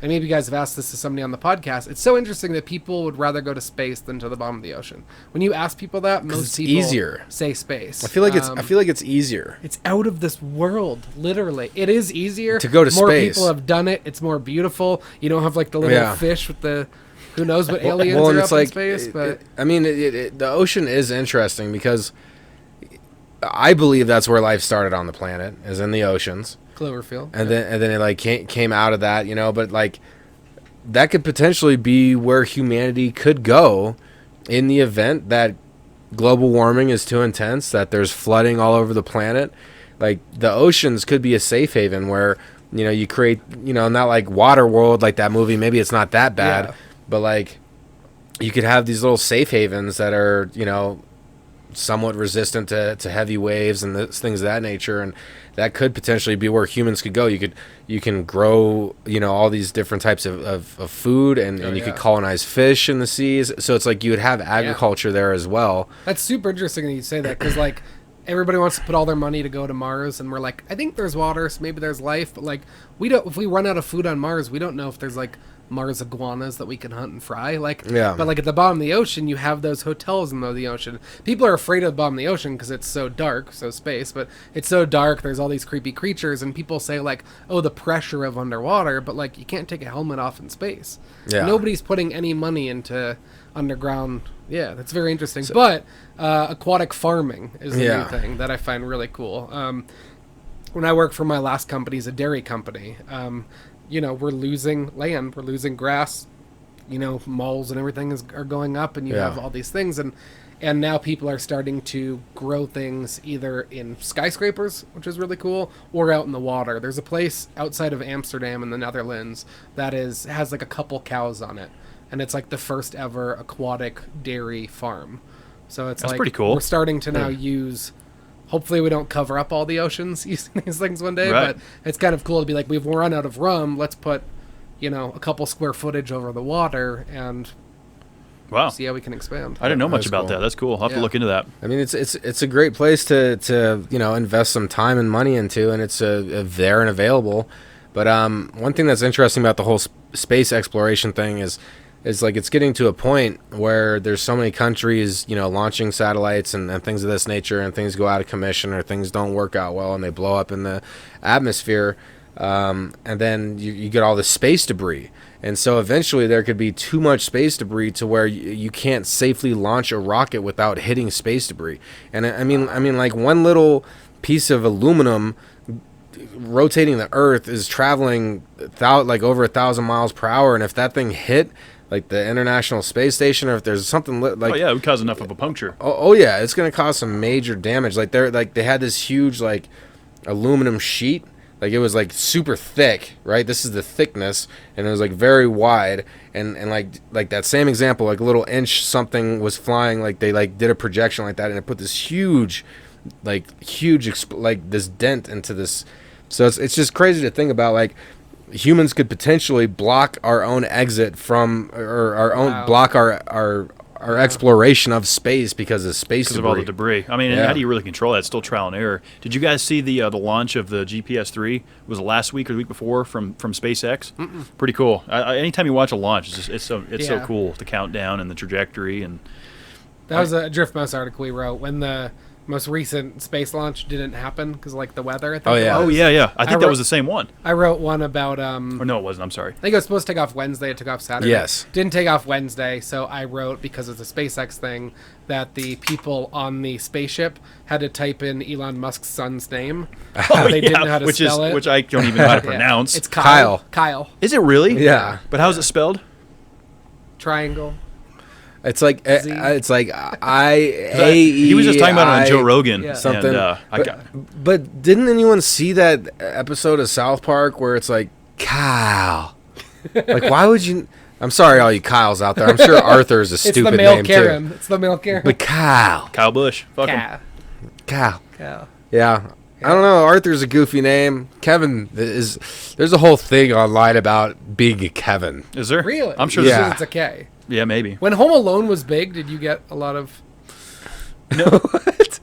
and maybe you guys have asked this to somebody on the podcast, it's so interesting that people would rather go to space than to the bottom of the ocean. When you ask people that, most
it's
people
easier.
say space.
I feel like it's easier.
It's out of this world, literally. It is easier
To go to
more
space.
people have done it. It's more beautiful. You don't have like the little
Yeah.
fish with the, who knows what aliens
and
are
it's
up in
like
space. But
I mean, the ocean is interesting because I believe that's where life started on the planet, is in the oceans,
Cloverfield.
and then it like came out of that, but like that could potentially be where humanity could go in the event that global warming is too intense, that there's flooding all over the planet. Like the oceans could be a safe haven where you create, not like Waterworld, like that movie. Maybe it's not that bad,
Yeah.
but like you could have these little safe havens that are somewhat resistant to heavy waves and things of that nature, and that could potentially be where humans could go. You can grow all these different types of food, and you could colonize fish in the seas. So it's like you would have agriculture there as well.
That's super interesting that you say that because like everybody wants to put all their money to go to Mars, and we're like, I think there's water, so maybe there's life, but like we don't. If we run out of food on Mars, we don't know if there's like Mars iguanas that we can hunt and fry.
Yeah.
But like at the bottom of the ocean, you have those hotels in the ocean. People are afraid of the bottom of the ocean because it's so dark, so space, but it's so dark. There's all these creepy creatures, and people say like, oh, the pressure of underwater, but like you can't take a helmet off in space.
Yeah.
Nobody's putting any money into underground. Yeah, that's very interesting. But aquatic farming is a new thing that I find really cool. When I worked for my last company, is a dairy company. We're losing land, we're losing grass. Malls and everything are going up, and you have all these things, and now people are starting to grow things either in skyscrapers, which is really cool, or out in the water. There's a place outside of Amsterdam in the Netherlands that has like a couple cows on it, and it's like the first ever aquatic dairy farm. So it's
That's
like
pretty cool.
We're starting to now use. Hopefully we don't cover up all the oceans using these things one day,
Right.
but it's kind of cool to be like, we've run out of room. Let's put, a couple square footage over the water and
Wow.
see how we can expand.
I didn't know much
That's
about
cool.
that. That's cool. I'll have to
Yeah.
look into that.
I mean, it's a great place to invest some time and money into, and it's there and available. But one thing that's interesting about the whole space exploration thing is like it's getting to a point where there's so many countries launching satellites and things of this nature, and things go out of commission or things don't work out well and they blow up in the atmosphere, and then you get all this space debris. And so eventually there could be too much space debris to where you can't safely launch a rocket without hitting space debris. And I mean like one little piece of aluminum rotating the Earth is traveling like over 1,000 miles per hour, and if that thing hit like the International Space Station, or if there's something like,
Oh yeah, it would cause enough of a puncture.
oh yeah, it's gonna cause some major damage. Like they had this huge like aluminum sheet, like it was like super thick, right? This is the thickness, and it was like very wide, and like that same example, like a little inch something was flying, like they like did a projection like that, and it put this huge like this dent into this. So it's just crazy to think about, like humans could potentially block our own exit from, or our own block our exploration of space because of space
Because
debris.
of all the debris. I mean, and
Yeah.
how do you really control that? It's still trial and error. Did you guys see the launch of the GPS-3? Was it last week or the week before from SpaceX? Pretty cool. Anytime you watch a launch, it's so cool, the countdown and the trajectory. And
That was a Drift Mouse article we wrote when the most recent space launch didn't happen because like the weather. I think
Oh, yeah.
it
oh
was.
yeah. I think that
wrote-
was the same one.
I wrote one about
Or no, it wasn't. I'm sorry.
I think it was supposed to take off Wednesday. It took off Saturday.
Yes.
Didn't take off Wednesday, so I wrote, because of the SpaceX thing, that the people on the spaceship had to type in Elon Musk's son's name. They didn't know how to spell it.
Which I don't even know how to
Yeah.
pronounce.
It's Kyle.
Is it really?
Yeah.
But how's it spelled?
Triangle.
It's like
Z.
it's like
He was just talking about it on Joe Rogan.
Yeah.
something.
And,
But didn't anyone see that episode of South Park where it's like Kyle? Like, why would you? I'm sorry, all you Kyles out there. I'm sure Arthur is a
It's
stupid
the male
name
Karen.
too.
It's the male Karen.
But Kyle,
Kyle Busch. Fuck him.
Kyle.
Kyle. Yeah. I don't know. Arthur's a goofy name. Kevin is. There's a whole thing online about being a Kevin.
Is there?
Really?
I'm sure.
Yeah.
there's
It's a K.
Yeah, maybe.
When Home Alone was big, did you get a lot of...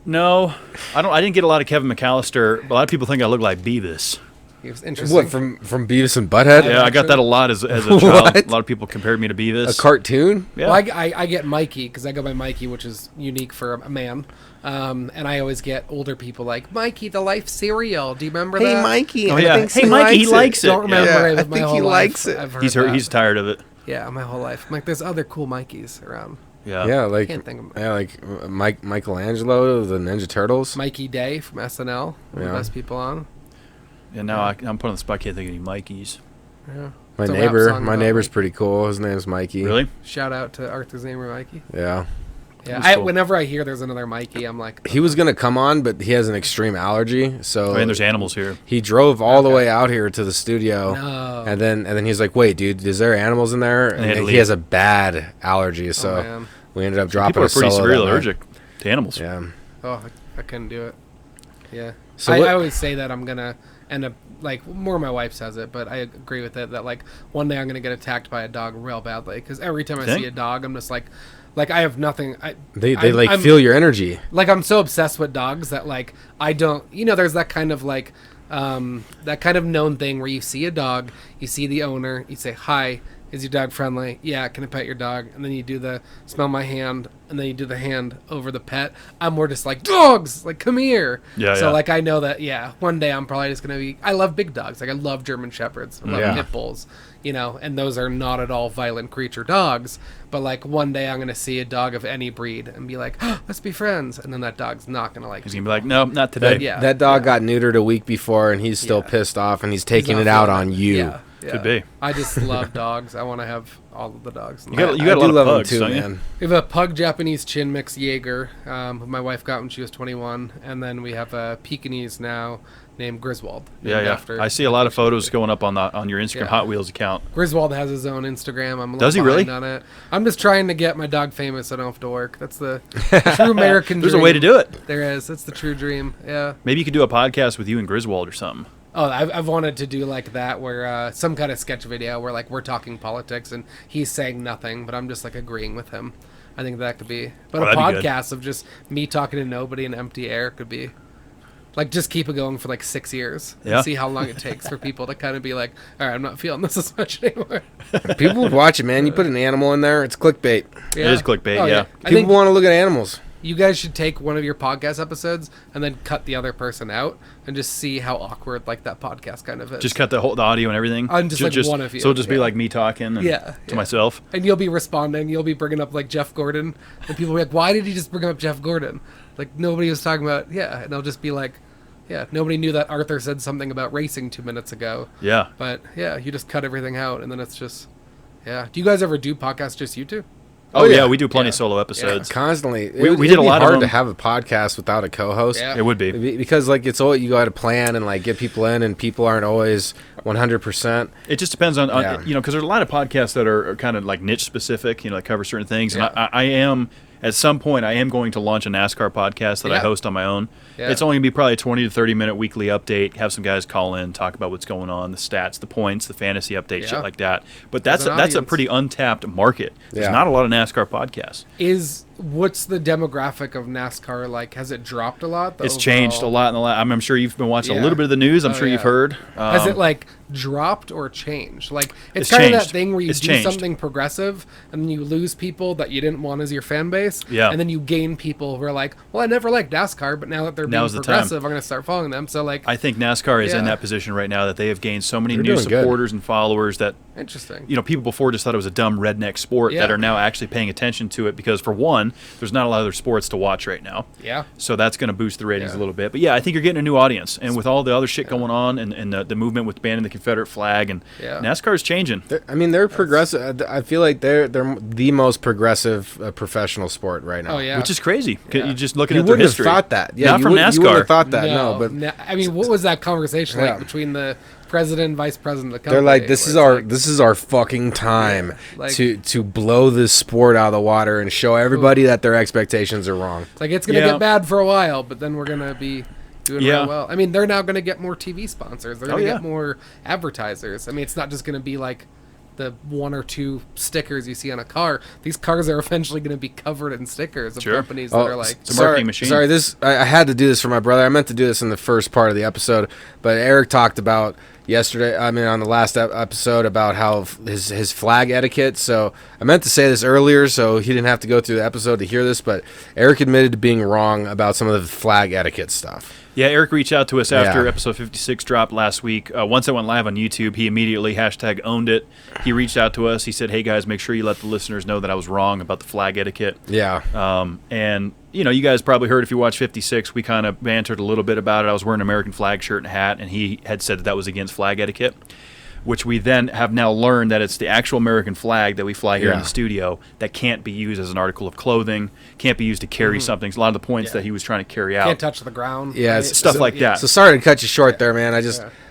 No, I don't. I didn't get a lot of Kevin McAllister. A lot of people think I look like Beavis.
It was interesting.
What, from Beavis and Butthead?
Yeah, I got that a lot as a child.
What?
A lot of people compared me to Beavis.
A cartoon?
Yeah.
Well, I get Mikey because I go by Mikey, which is unique for a man. And I always get older people like, Mikey, the Life cereal. Do you remember that?
Mikey.
Oh, yeah. Hey, Mikey, he likes it.
Don't remember
Yeah,
it.
I
But my
think
whole
he
life,
likes it.
I've heard
He's
that.
he's tired of it.
Yeah, my whole life. I'm like, there's other cool Mikeys around.
Yeah.
Yeah, like
Can't think of
Michelangelo, the Ninja Turtles.
Mikey Day from SNL, one of
Yeah.
the best people on.
And now I'm put on the spot. I can't think of any Mikeys.
Yeah.
My
It's a rap
neighbor,
song
my
about
neighbor's
Mikey.
pretty cool. His name's Mikey.
Really?
Shout out to Arthur's neighbor Mikey.
Yeah.
Yeah,
That's cool.
whenever I hear there's another Mikey, I'm like,
He was gonna come on, but he has an extreme allergy, so
Oh, and there's animals here.
he drove all the way out here to the studio,
No.
and then he's like, "Wait, dude, is there animals in there?"
they had to
And he
leave.
has a bad allergy, so
man.
we ended up dropping.
People are
a
pretty
solo
severely
that night.
allergic to animals.
Yeah.
Oh, I couldn't do it. Yeah.
So
I
what-
always say that I'm gonna end up like more. My wife says it, but I agree with it that like one day I'm gonna get attacked by a dog real badly because every time I
Think?
see a dog, I'm just like I have nothing.
They
I'm-
like
I'm-
feel your energy.
Like I'm so obsessed with dogs that like I don't. You know, there's that kind of like that kind of known thing where you see a dog, you see the owner, you say hi. Is your dog friendly? Yeah, can I pet your dog? And then you do the smell my hand, and then you do the hand over the pet. I'm more just like, dogs, like, come here.
Yeah,
So,
yeah.
like, I know that, yeah, one day I'm probably just going to be, I love big dogs. Like, I love German Shepherds. I love
Yeah.
pit bulls, you know, and those are not at all violent creature dogs. But, like, one day I'm going to see a dog of any breed and be like, oh, let's be friends. And then that dog's not going to like
He's
me.
gonna be like, no, not today.
Yeah.
That dog got neutered a week before, and he's still
Yeah.
pissed off, and he's taking
He's
it
not
out
feeling
on
it.
you.
Yeah.
Could be.
I just love dogs. I want to have all of the dogs.
You got a
I do
lot of
love
pugs,
him too,
don't you?
man.
We have a pug Japanese chin mix Jaeger, my wife got when she was 21, and then we have a Pekingese now named Griswold.
Yeah,
named
yeah.
after
I see a lot of photos going up on your Instagram
Yeah.
Hot Wheels account.
Griswold has his own Instagram. I'm a little
Does he really?
behind on it. I'm just trying to get my dog famous so I don't have to work. That's the true American
There's
dream.
a way to do it.
There is. It's the true dream. Yeah.
Maybe you could do a podcast with you and Griswold or something.
Oh, I've wanted to do like that where some kind of sketch video where like we're talking politics and he's saying nothing, but I'm just like agreeing with him. I think that could be. But
Oh,
a
that'd be good.
podcast of just me talking to nobody in empty air could be. Like just keep it going for like 6 years
Yeah.
and see how long it takes for people to kind of be like, all right, I'm not feeling this as much anymore.
People would watch it, man. You put an animal in there, it's clickbait.
Yeah.
is clickbait,
Oh,
yeah.
I
People
think
want to look at animals.
you guys should take one of your podcast episodes and then cut the other person out and just see how awkward like that podcast kind of is.
Just cut the audio and everything.
I'm just like one of you,
So it'll just be
yeah.
like me talking and
Yeah,
to
yeah.
myself.
And you'll be responding. You'll be bringing up like Jeff Gordon, and people will be like, "Why did he just bring up Jeff Gordon?" Like nobody was talking about. Yeah, and they'll just be like, "Yeah, nobody knew that Arthur said something about racing 2 minutes ago."
Yeah.
But yeah, you just cut everything out, and then it's just, Yeah. Do you guys ever do podcasts just you two?
Oh yeah, we do plenty of solo episodes.
Constantly.
We did a lot of
hard
them.
to have a podcast without a co-host.
Yeah.
It would be.
Because like it's all you got to plan and like get people in, and people aren't always 100%.
It just depends on
Yeah.
because there's a lot of podcasts that are kind of like niche specific, that cover certain things.
Yeah.
And I am at some point I am going to launch a NASCAR podcast that I
Yeah.
host on my own.
Yeah.
It's only going to be probably a 20 to 30 minute weekly update. Have some guys call in, talk about what's going on, the stats, the points, the fantasy update,
Yeah.
shit like that. But that's
an
a
audience.
pretty untapped market. There's
Yeah.
not a lot of NASCAR podcasts.
What's the demographic of NASCAR like? Has it dropped a lot?
It's changed a lot in the last. I'm sure you've been watching a
Yeah.
little bit of the news. I'm
Oh,
sure you've
yeah.
heard.
Has it like dropped or changed? Like
It's
it's kind of that
changed.
thing where you
It's
do
changed.
something progressive and then you lose people that you didn't want as your fan base.
Yeah.
And then you gain people who are like, well, I never liked NASCAR, but now that they're being
Now's the time.
progressive, I'm going to start following them. So like,
I think NASCAR is in
Yeah.
that position right now that they have gained so many
They're
new
doing good.
supporters and followers that
interesting.
people before just thought it was a dumb redneck sport
Yeah.
that are now actually paying attention to it because, for one, there's not a lot of other sports to watch right now.
Yeah.
So that's going to boost the ratings
Yeah.
a little bit. But yeah, I think you're getting a new audience. And with all the other shit going on and the movement with banning the Confederate flag, and
Yeah.
NASCAR is changing.
They're progressive. I feel like they're the most progressive professional sport right now.
Oh yeah.
Which is crazy. 'Cause
Yeah.
You just looking
You
at their
wouldn't
history.
have thought that. Yeah,
Not
you
from
wouldn't-
NASCAR.
You wouldn't have thought that. No, but
I mean, what was that conversation
Yeah.
like between the president and vice president of the
they're
company?
like, this
where
is
it's
our
like,
fucking time
Yeah, like-
to blow this sport out of the water and show everybody that their expectations are wrong.
It's like it's gonna
Yeah.
get bad for a while, but then we're gonna be doing
Yeah.
real well. I mean, they're now gonna get more TV sponsors. They're
Oh,
gonna
yeah.
get more advertisers. I mean, it's not just gonna be like the one or two stickers you see on a car. These cars are eventually gonna be covered in stickers of
Sure.
companies that are like,
a marketing machine.
Sorry, I had to do this for my brother. I meant to do this in the first part of the episode, but Eric talked about yesterday. I mean, on the last episode about how his flag etiquette. So I meant to say this earlier, so he didn't have to go through the episode to hear this. But Eric admitted to being wrong about some of the flag etiquette stuff.
Yeah, Eric reached out to us after
Yeah.
episode 56 dropped last week. Once it went live on YouTube, he immediately #owned it. He reached out to us. He said, hey, guys, make sure you let the listeners know that I was wrong about the flag etiquette.
Yeah.
And, you guys probably heard if you watched 56, we kind of bantered a little bit about it. I was wearing an American flag shirt and hat, and he had said that was against flag etiquette, which we then have now learned that it's the actual American flag that we fly here in
Yeah.
the studio that can't be used as an article of clothing, can't be used to carry something. A lot of the points that he was trying to carry out.
can't touch the ground.
Yeah,
right?
it's-
Stuff like that.
So sorry to cut you short there, man.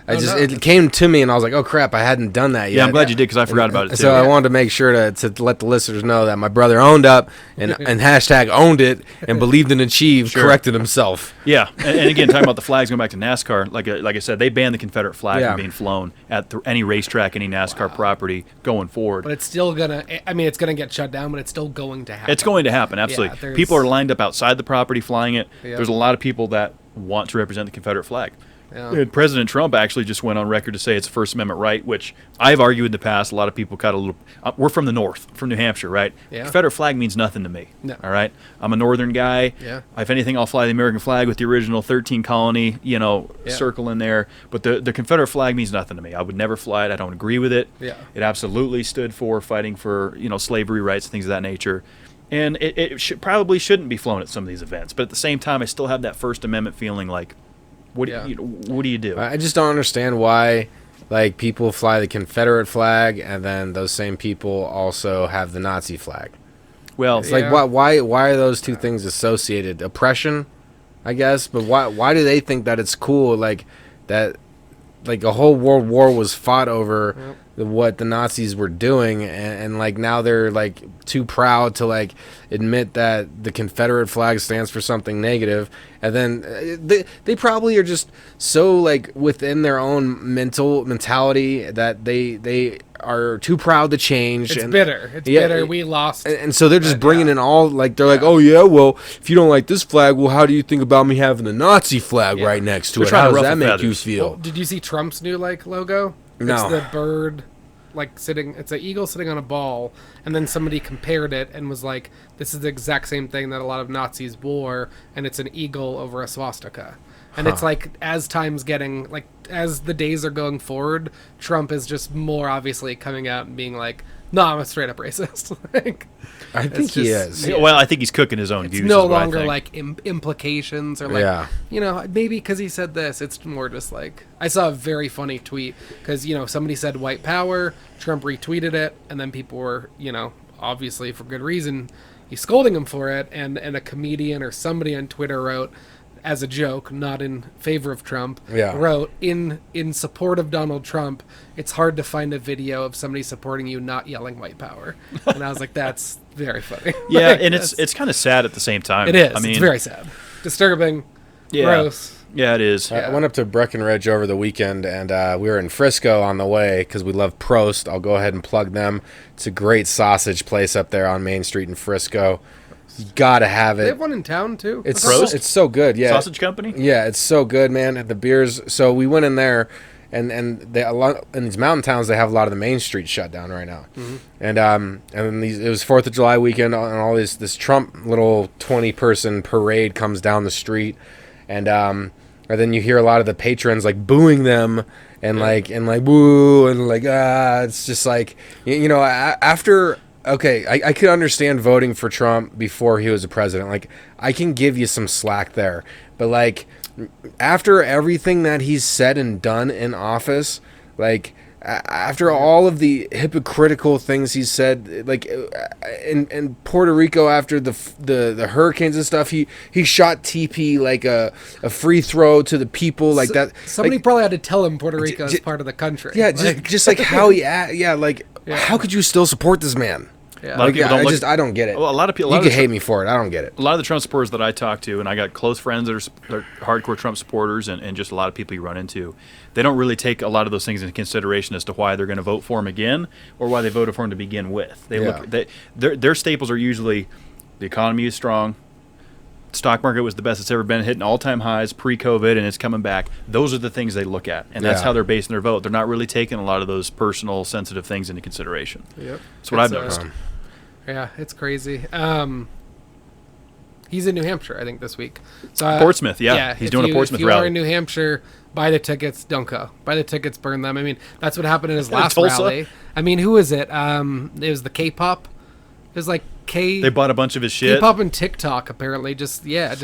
It came to me and I was like, oh crap, I hadn't done that yet.
Yeah, I'm glad you did because I forgot about it too.
So I wanted to make sure to let the listeners know that my brother owned up and #owned it and believed and achieved, corrected himself.
Yeah, and again, talking about the flags, going back to NASCAR, like I said, they banned the Confederate flag
Yeah.
from being flown at any racetrack, any NASCAR property going forward.
But it's still gonna. I mean, it's gonna get shut down, but it's still going to happen.
It's going to happen, absolutely.
there's-
People are lined up outside the property flying it.
Yeah.
There's a lot of people that want to represent the Confederate flag.
Yeah.
And President Trump actually just went on record to say it's a First Amendment right, which I've argued in the past. A lot of people got a little. We're from the North, from New Hampshire, right?
Yeah.
Confederate flag means nothing to me.
No.
All right, I'm a Northern guy.
Yeah.
If anything, I'll fly the American flag with the original 13 colony,
Yeah.
circle in there. But the Confederate flag means nothing to me. I would never fly it. I don't agree with it.
Yeah.
It absolutely stood for fighting for slavery rights and things of that nature. And it probably shouldn't be flown at some of these events. But at the same time, I still have that First Amendment feeling like, what do you do?
I just don't understand why, like, people fly the Confederate flag and then those same people also have the Nazi flag.
Well,
It's like, why are those two things associated? Oppression, I guess, but why do they think that it's cool? Like that, like a whole world war was fought over what the Nazis were doing, and like now they're like too proud to like admit that the Confederate flag stands for something negative, and then they probably are just so like within their own mentality that they are too proud to change.
It's
and
bitter. It's
Yeah,
bitter. We lost.
and so they're just
But,
bringing in all, like, they're like, oh, yeah, well, if you don't like this flag, well, how do you think about me having the Nazi flag
Yeah.
right next to
They're
it?
trying
How
to
does that
ruffle
make you
feathers.
feel?
Well, did you see Trump's new logo?
No.
It's the bird sitting. It's an eagle sitting on a ball, and then somebody compared it and was like, "This is the exact same thing that a lot of Nazis wore, and it's an eagle over a swastika." And it's like, as time's getting as the days are going forward, Trump is just more obviously coming out and being like, no, I'm a straight up racist. Like,
I think he is.
Yeah, well, I think he's cooking his own
it's
views.
no
is what I
longer
think.
like implications or like, maybe because he said this. It's more just like, I saw a very funny tweet because, somebody said white power, Trump retweeted it, and then people were, obviously for good reason, he's scolding him for it, and a comedian or somebody on Twitter wrote, as a joke, not in favor of Trump, wrote, in support of Donald Trump, it's hard to find a video of somebody supporting you not yelling white power. And I was like, that's very funny.
Yeah,
Like,
and it's kind of sad at the same time.
it is.
I mean,
It's very sad. Disturbing. Gross.
Yeah, it is.
I went up to Breckenridge over the weekend, and we were in Frisco on the way because we love Prost. I'll go ahead and plug them. It's a great sausage place up there on Main Street in Frisco. You gotta have
They
it.
have one in town, too.
It's
Prost?
it's so good. Yeah,
Sausage Company?
Yeah, it's so good, man. The beers. So we went in there, and they a lot in these mountain towns. They have a lot of the main streets shut down right now, and it was 4th of July weekend, and all this Trump little 20-person parade comes down the street, and then you hear a lot of the patrons like booing them. And like woo, and like it's just like after. Okay, I could understand voting for Trump before he was a president. Like, I can give you some slack there. But, like, after everything that he's said and done in office, like, after all of the hypocritical things he's said, like, in Puerto Rico after the hurricanes and stuff, he shot TP like a free throw to the people like that.
Somebody
like,
probably had to tell him Puerto Rico is part of the country.
Yeah,
Like,
just like how how could you still support this man?
Yeah.
A lot of people don't look.
I don't get it.
Well, a lot of people.
You can hate me for it. I don't get it.
A lot of the Trump supporters that I talk to, and I got close friends that are hardcore Trump supporters, and just a lot of people you run into, they don't really take a lot of those things into consideration as to why they're going to vote for him again or why they voted for him to begin with. Their staples are usually the economy is strong, stock market was the best it's ever been, hitting all-time highs pre-COVID, and it's coming back. Those are the things they look at, and that's how they're basing their vote. They're not really taking a lot of those personal, sensitive things into consideration.
Yep.
That's what I've noticed.
Yeah, it's crazy. He's in New Hampshire, I think, this week. So
Portsmouth, he's doing a Portsmouth
rally. If you
rally.
are in New Hampshire, buy the tickets. Don't go. Buy the tickets, burn them. I mean, that's what happened in his last
Tulsa?
rally. I mean, who is it? It was the K-pop. It was like
They bought a bunch of his shit.
K-pop and TikTok, apparently.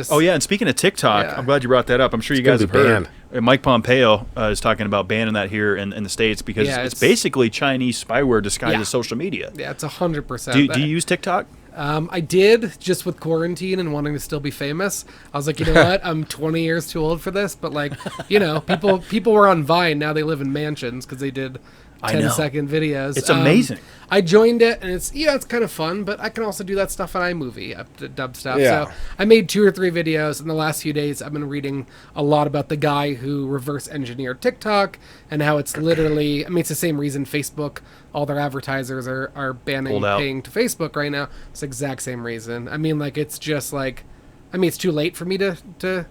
Oh yeah, and speaking of TikTok, I'm glad you brought that up. I'm sure you guys have heard. Mike Pompeo is talking about banning that here in the States because it's basically Chinese spyware disguised as social media.
Yeah, it's 100%.
Do you use TikTok?
I did, just with quarantine and wanting to still be famous. I was like, you know what? I'm 20 years too old for this. But like, people were on Vine. Now they live in mansions because they did 10-second videos.
It's amazing.
I joined it, and it's kind of fun, but I can also do that stuff on iMovie, dub stuff.
Yeah.
So I made 2 or 3 videos. In the last few days, I've been reading a lot about the guy who reverse engineered TikTok and how it's literally, I mean, it's the same reason Facebook, all their advertisers are banning paying to Facebook right now. It's the exact same reason. I mean, like, it's just like, I mean, it's too late for me to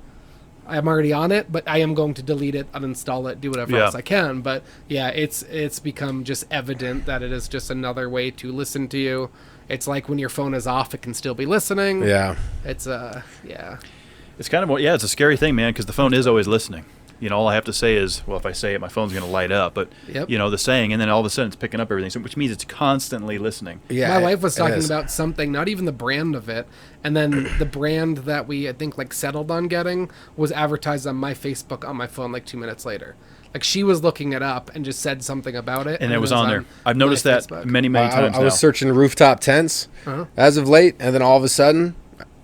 I'm already on it, but I am going to delete it, uninstall it, do whatever else I can. But yeah, it's become just evident that it is just another way to listen to you. It's like when your phone is off, it can still be listening.
Yeah.
It's
It's kind of it's a scary thing, man, because the phone is always listening. All I have to say is, well, if I say it, my phone's going to light up. But, the saying, and then all of a sudden it's picking up everything, which means it's constantly listening.
Yeah,
my wife was talking about something, not even the brand of it. And then the brand that we, I think, like settled on getting was advertised on my Facebook on my phone like 2 minutes later. Like, she was looking it up and just said something about it.
And it was on there. I've noticed that
Facebook.
many times
I was searching rooftop tents as of late, and then all of a sudden,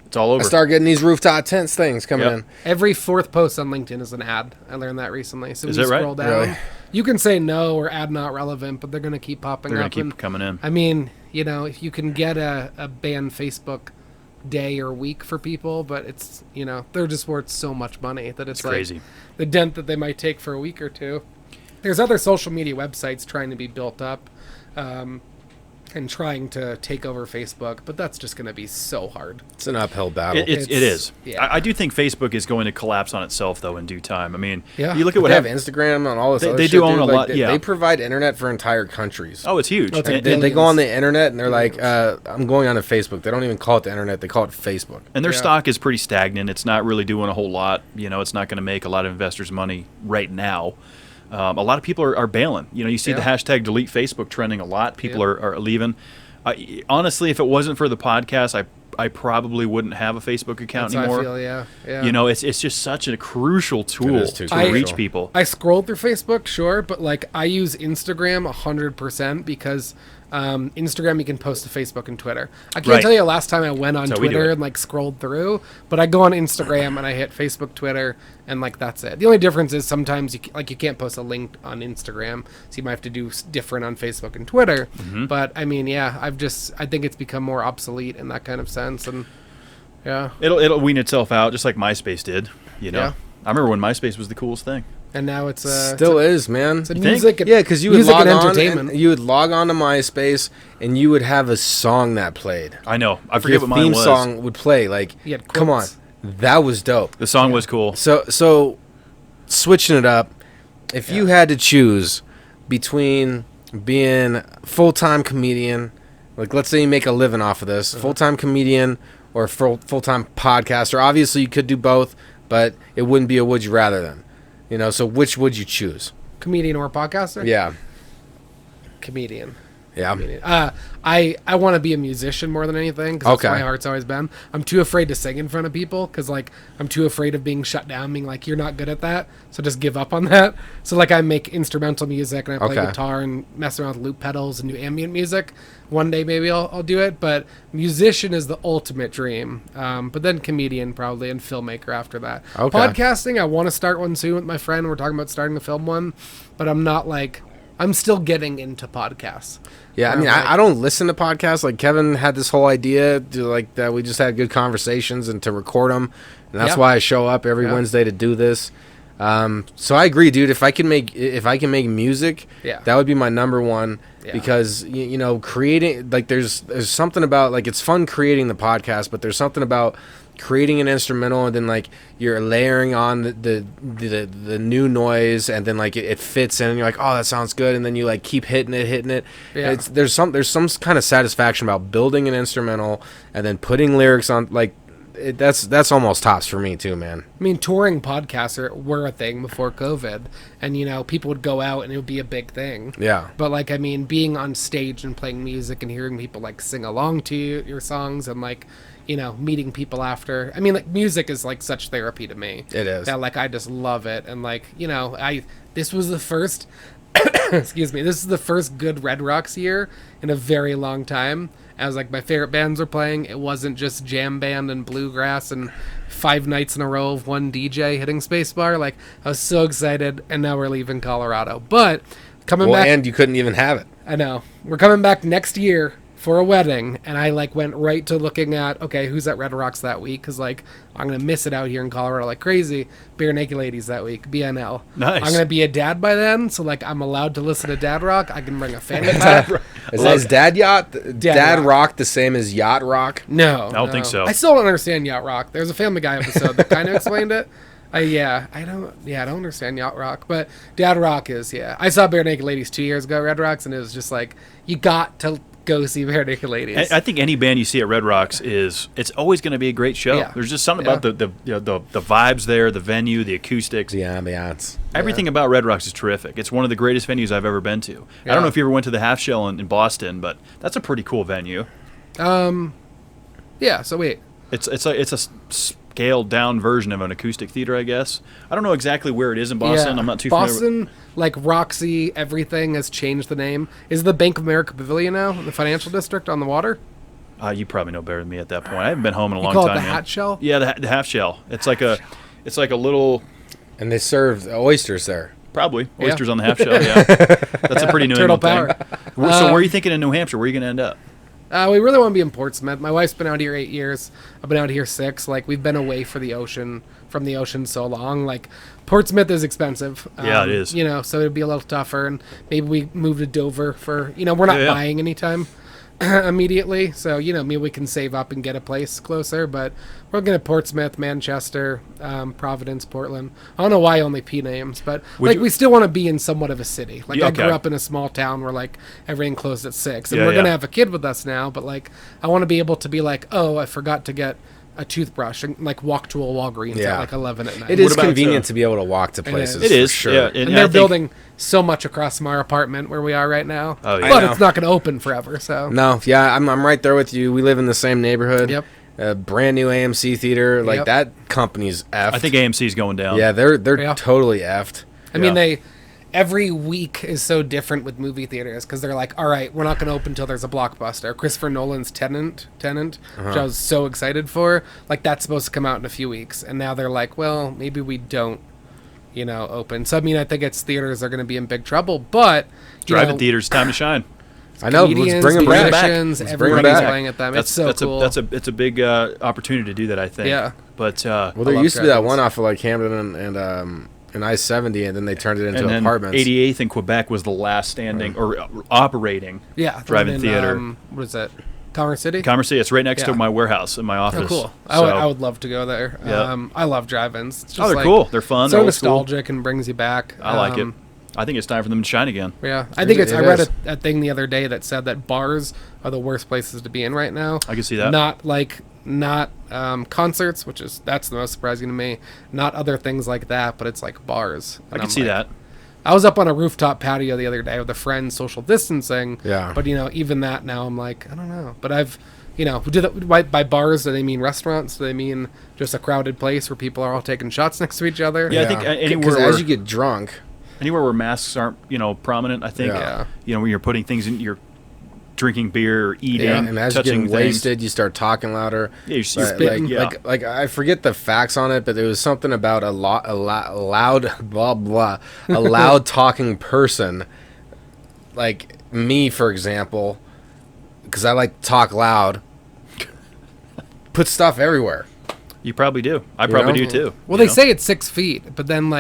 it's all over.
I start getting these rooftop tents things coming in.
Every 4th post on LinkedIn is an ad. I learned that recently. So when you scroll down,
Really?
you can say no or ad not relevant, but they're going to keep popping up.
They're going to keep coming in.
I mean, if you can get a banned Facebook day or week for people, but it's, they're just worth so much money that it's like
crazy.
The dent that they might take for a week or two. There's other social media websites trying to be built up. and trying to take over Facebook, but that's just going to be so hard.
It's an uphill battle.
It is.
Yeah.
I do think Facebook is going to collapse on itself, though, in due time. I mean,
Yeah.
you look at what
They have
happened.
Instagram and all this other
They
shit,
do own
dude.
a lot, yeah.
They provide internet for entire countries.
Oh, it's huge.
Oh, it's like
And-
They go
billions.
on the internet and they're like, I'm going on to Facebook. They don't even call it the internet. They call it Facebook.
And their
Yeah.
stock is pretty stagnant. It's not really doing a whole lot. You know, it's not going to make a lot of investors money right now. A lot of people are bailing. You know, you see the
Yeah.
hashtag delete Facebook trending a lot. People
Yeah.
are leaving. Honestly, if it wasn't for the podcast, I probably wouldn't have a Facebook account
That's how
anymore.
I feel, yeah.
You know, it's just such a crucial tool
is too
to
crucial.
reach people.
I scroll through Facebook, sure, but like I use Instagram 100% because Instagram you can post to Facebook and Twitter. I can't
Right.
tell you the last time I went on
That's how we do
Twitter
it.
and like scrolled through, but I go on Instagram and I hit Facebook, Twitter, and like that's it. The only difference is sometimes you can't post a link on Instagram, so you might have to do different on Facebook and Twitter.
Mm-hmm.
But I mean, yeah, I think it's become more obsolete in that kind of sense, and yeah.
It'll wean itself out, just like MySpace did. You know,
Yeah.
I remember when MySpace was the coolest thing.
And now it's
Still is, man.
it's a
think?
music and,
Yeah, because you would
music
log
and
on,
entertainment.
and you would log on to MySpace, and you would have a song that played.
I know. I
Your
forget what mine
theme
was.
song would play. Like,
You had
come on,
quotes.
that was dope.
The song was cool.
So switching it up, if you had to choose between being full-time comedian, like let's say you make a living off of this, full-time comedian or full-time podcaster. Obviously, you could do both, but it wouldn't be a would you rather then. You know, so which would you choose?
Comedian or podcaster?
Yeah.
Comedian.
Yeah.
I want to be a musician more than anything because that's
Okay.
what my heart's always been. I'm too afraid to sing in front of people because like I'm too afraid of being shut down, being like you're not good at that, so just give up on that. So like I make instrumental music and I play
Okay.
guitar and mess around with loop pedals and do ambient music. One day maybe I'll do it, but musician is the ultimate dream. But then comedian probably and filmmaker after that.
Okay.
Podcasting, I want to start one soon with my friend. We're talking about starting a film one, but I'm still getting into podcasts.
Yeah, I mean, I don't listen to podcasts. Like Kevin had this whole idea to like that we just had good conversations and to record them, and that's
Yeah.
why I show up every
Yeah.
Wednesday to do this. So I agree, dude. If I can make music,
Yeah.
that would be my number one
Yeah.
because you know creating like there's something about like it's fun creating the podcast, but there's something about creating an instrumental and then like you're layering on the new noise and then like it fits in and you're like, oh, that sounds good, and then you like keep hitting it.
Yeah.
There's some kind of satisfaction about building an instrumental and then putting lyrics on like that's almost tops for me too, man.
I mean, touring podcasts were a thing before COVID, and you know, people would go out and it would be a big thing.
Yeah.
But like, I mean, being on stage and playing music and hearing people like sing along to your songs and like, you know, meeting people after. I mean, like, music is like such therapy to me.
It is.
That like I just love it, and like, you know, this was the first. Excuse me. This is the first good Red Rocks year in a very long time. As like my favorite bands were playing, it wasn't just jam band and bluegrass and 5 nights in a row of one DJ hitting spacebar. Like I was so excited, and now we're leaving Colorado. But coming
Well,
back,
and you couldn't even have it.
I know we're coming back next year for a wedding, and I like went right to looking at okay, who's at Red Rocks that week because like I'm gonna miss it out here in Colorado like crazy. Bare Naked Ladies that week, BNL.
Nice.
I'm gonna be a dad by then, so like I'm allowed to listen to Dad Rock. I can bring a fanny pack.
Is Dad
Rock.
Rock the same as Yacht Rock?
No,
I don't think so.
I still don't understand Yacht Rock. There's a Family Guy episode that kind of explained it. I don't understand Yacht Rock, but Dad Rock is, yeah. I saw Bare Naked Ladies 2 years ago at Red Rocks, and it was just like, you got to go see Bare Naked Ladies.
I think any band you see at Red Rocks it's always going to be a great show.
Yeah.
There's just something about the vibes there, the venue, the acoustics.
The ambiance.
Everything about Red Rocks is terrific. It's one of the greatest venues I've ever been to. I
Yeah.
don't know if you ever went to the Half Shell in Boston, but that's a pretty cool venue.
Yeah, so wait.
It's a scaled down version of an acoustic theater, I guess. I don't know exactly where it is in Boston.
Yeah.
I'm not too familiar.
Boston, like Roxy, everything has changed the name. Is the Bank of America Pavilion now in the financial district on the water?
You probably know better than me at that point. I haven't been home in a long
call it
time.
the
man.
Hat Shell?
Yeah, the Half Shell. It's like a little.
And they serve oysters there.
Probably
Yeah.
oysters on the Half Shell. Yeah, that's a pretty New
Turtle
England
power.
thing. So where are you thinking in New Hampshire? Where are you going to end up?
We really want to be in Portsmouth. My wife's been out here 8 years. I've been out here 6. Like, we've been away from the ocean so long. Like, Portsmouth is expensive.
Yeah, it is.
You know, so it'd be a little tougher. And maybe we move to Dover for, you know, we're not
Yeah.
buying anytime. immediately. So, maybe we can save up and get a place closer. But we're looking at Portsmouth, Manchester, Providence, Portland. I don't know why only P names, but we still want to be in somewhat of a city. Like I grew up in a small town where like everything closed at 6, and we're gonna have a kid with us now. But like I want to be able to be like, oh, I forgot to get a toothbrush and like walk to a Walgreens at like 11 at night.
It is convenient to be able to walk to places.
It is,
for sure.
yeah.
And they're building so much across from our apartment where we are right now.
Oh, yeah.
But it's not going to open forever. So
No, yeah, I'm right there with you. We live in the same neighborhood.
Yep.
A brand new AMC theater, like that company's effed.
I think AMC's going down.
Yeah, they're totally effed.
I mean, every week is so different with movie theaters because they're like, all right, we're not going to open until there's a blockbuster. Christopher Nolan's Tenant, which I was so excited for, like that's supposed to come out in a few weeks, and now they're like, well, maybe we don't, open. So I mean, I think theaters are going to be in big trouble, but
Drive-in theaters, time to shine.
I know. Let's bring them back.
Everybody's playing at them. It's so cool.
It's a big opportunity to do that, I think.
Yeah.
But
there used to be that one off of like Hamden and I-70, and then they turned it into apartments.
88th in Quebec was the last standing or operating drive-in theater.
What is it? Commerce City?
Commerce City. It's right next to my warehouse in my office.
Oh, cool.
So,
I would love to go there.
Yeah.
I love drive-ins. It's
they're cool. They're fun.
So
they're
nostalgic and brings you back.
I like it. I think it's time for them to shine again.
Yeah, I think I read a thing the other day that said that bars are the worst places to be in right now.
I can see that.
Not concerts, that's the most surprising to me. Not other things like that, but it's like bars.
I can see that.
I was up on a rooftop patio the other day with a friend, social distancing.
Yeah.
But even that now, I'm like, I don't know. But I've, by bars, do they mean restaurants? Do they mean just a crowded place where people are all taking shots next to each other?
Yeah. I think anywhere
as you get drunk.
Anywhere where masks aren't, prominent, I think, when you're putting things in, you're drinking beer or eating,
and as
touching
you get wasted, you start talking louder.
Yeah, you're spitting.
Like I forget the facts on it, but there was something about a loud blah blah, a loud talking person, like me, for example, because I like to talk loud, put stuff everywhere.
You probably do. I probably do too.
Well, they say it's 6 feet, but then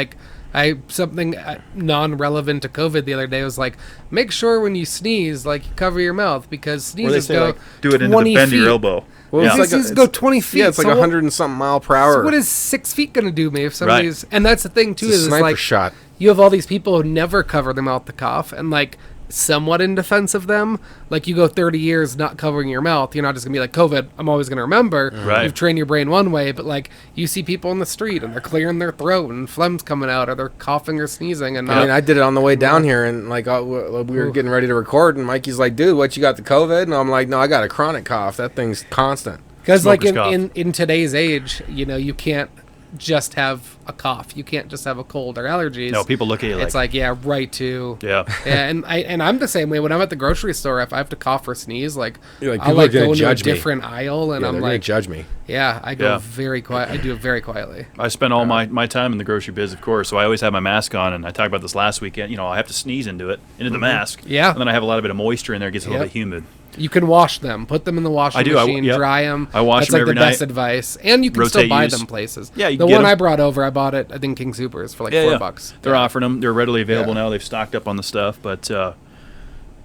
something non-relevant to COVID the other day was like, make sure when you sneeze, like you cover your mouth because sneezes go
do it into the bend of your elbow.
Well,
sneezes go 20 feet.
Yeah, it's like 100 and something mile per hour.
So what is 6 feet going to do me if somebody's? And that's the thing too.
It's a
is
sniper
like
shot.
You have all these people who never cover their mouth to cough, and like somewhat in defense of them, like you go 30 years not covering your mouth, you're not just gonna be like COVID, I'm always gonna remember.
Right.
You've trained your brain one way, but like you see people in the street and they're clearing their throat and phlegm's coming out or they're coughing or sneezing. And
I did it on the way down here, and like we were getting ready to record, and Mikey's like, dude, what, you got the COVID? And I'm like, no, I got a chronic cough. That thing's constant.
Because like in today's age, you can't just have a cough. You can't just have a cold or allergies.
No, people look at you like...
It's like, right to...
Yeah.
Yeah, and I'm the same way. When I'm at the grocery store, if I have to cough or sneeze, I'll go into a different aisle, and I'm like...
judge me.
Yeah, I go very quiet. I do it very quietly.
I spend all my time in the grocery biz, of course, so I always have my mask on, and I talked about this last weekend. I have to sneeze into the mask.
Yeah.
And then I have a lot of bit of moisture in there. It gets a little bit humid.
You can wash them. Put them in the washing machine. Dry them.
I wash them every night.
That's like the best advice. And you can still buy them places.
Yeah, you
the
can get
one
them.
I brought over, I bought it, I think, King Soopers for like $4.
They're offering them. They're readily available now. They've stocked up on the stuff. But,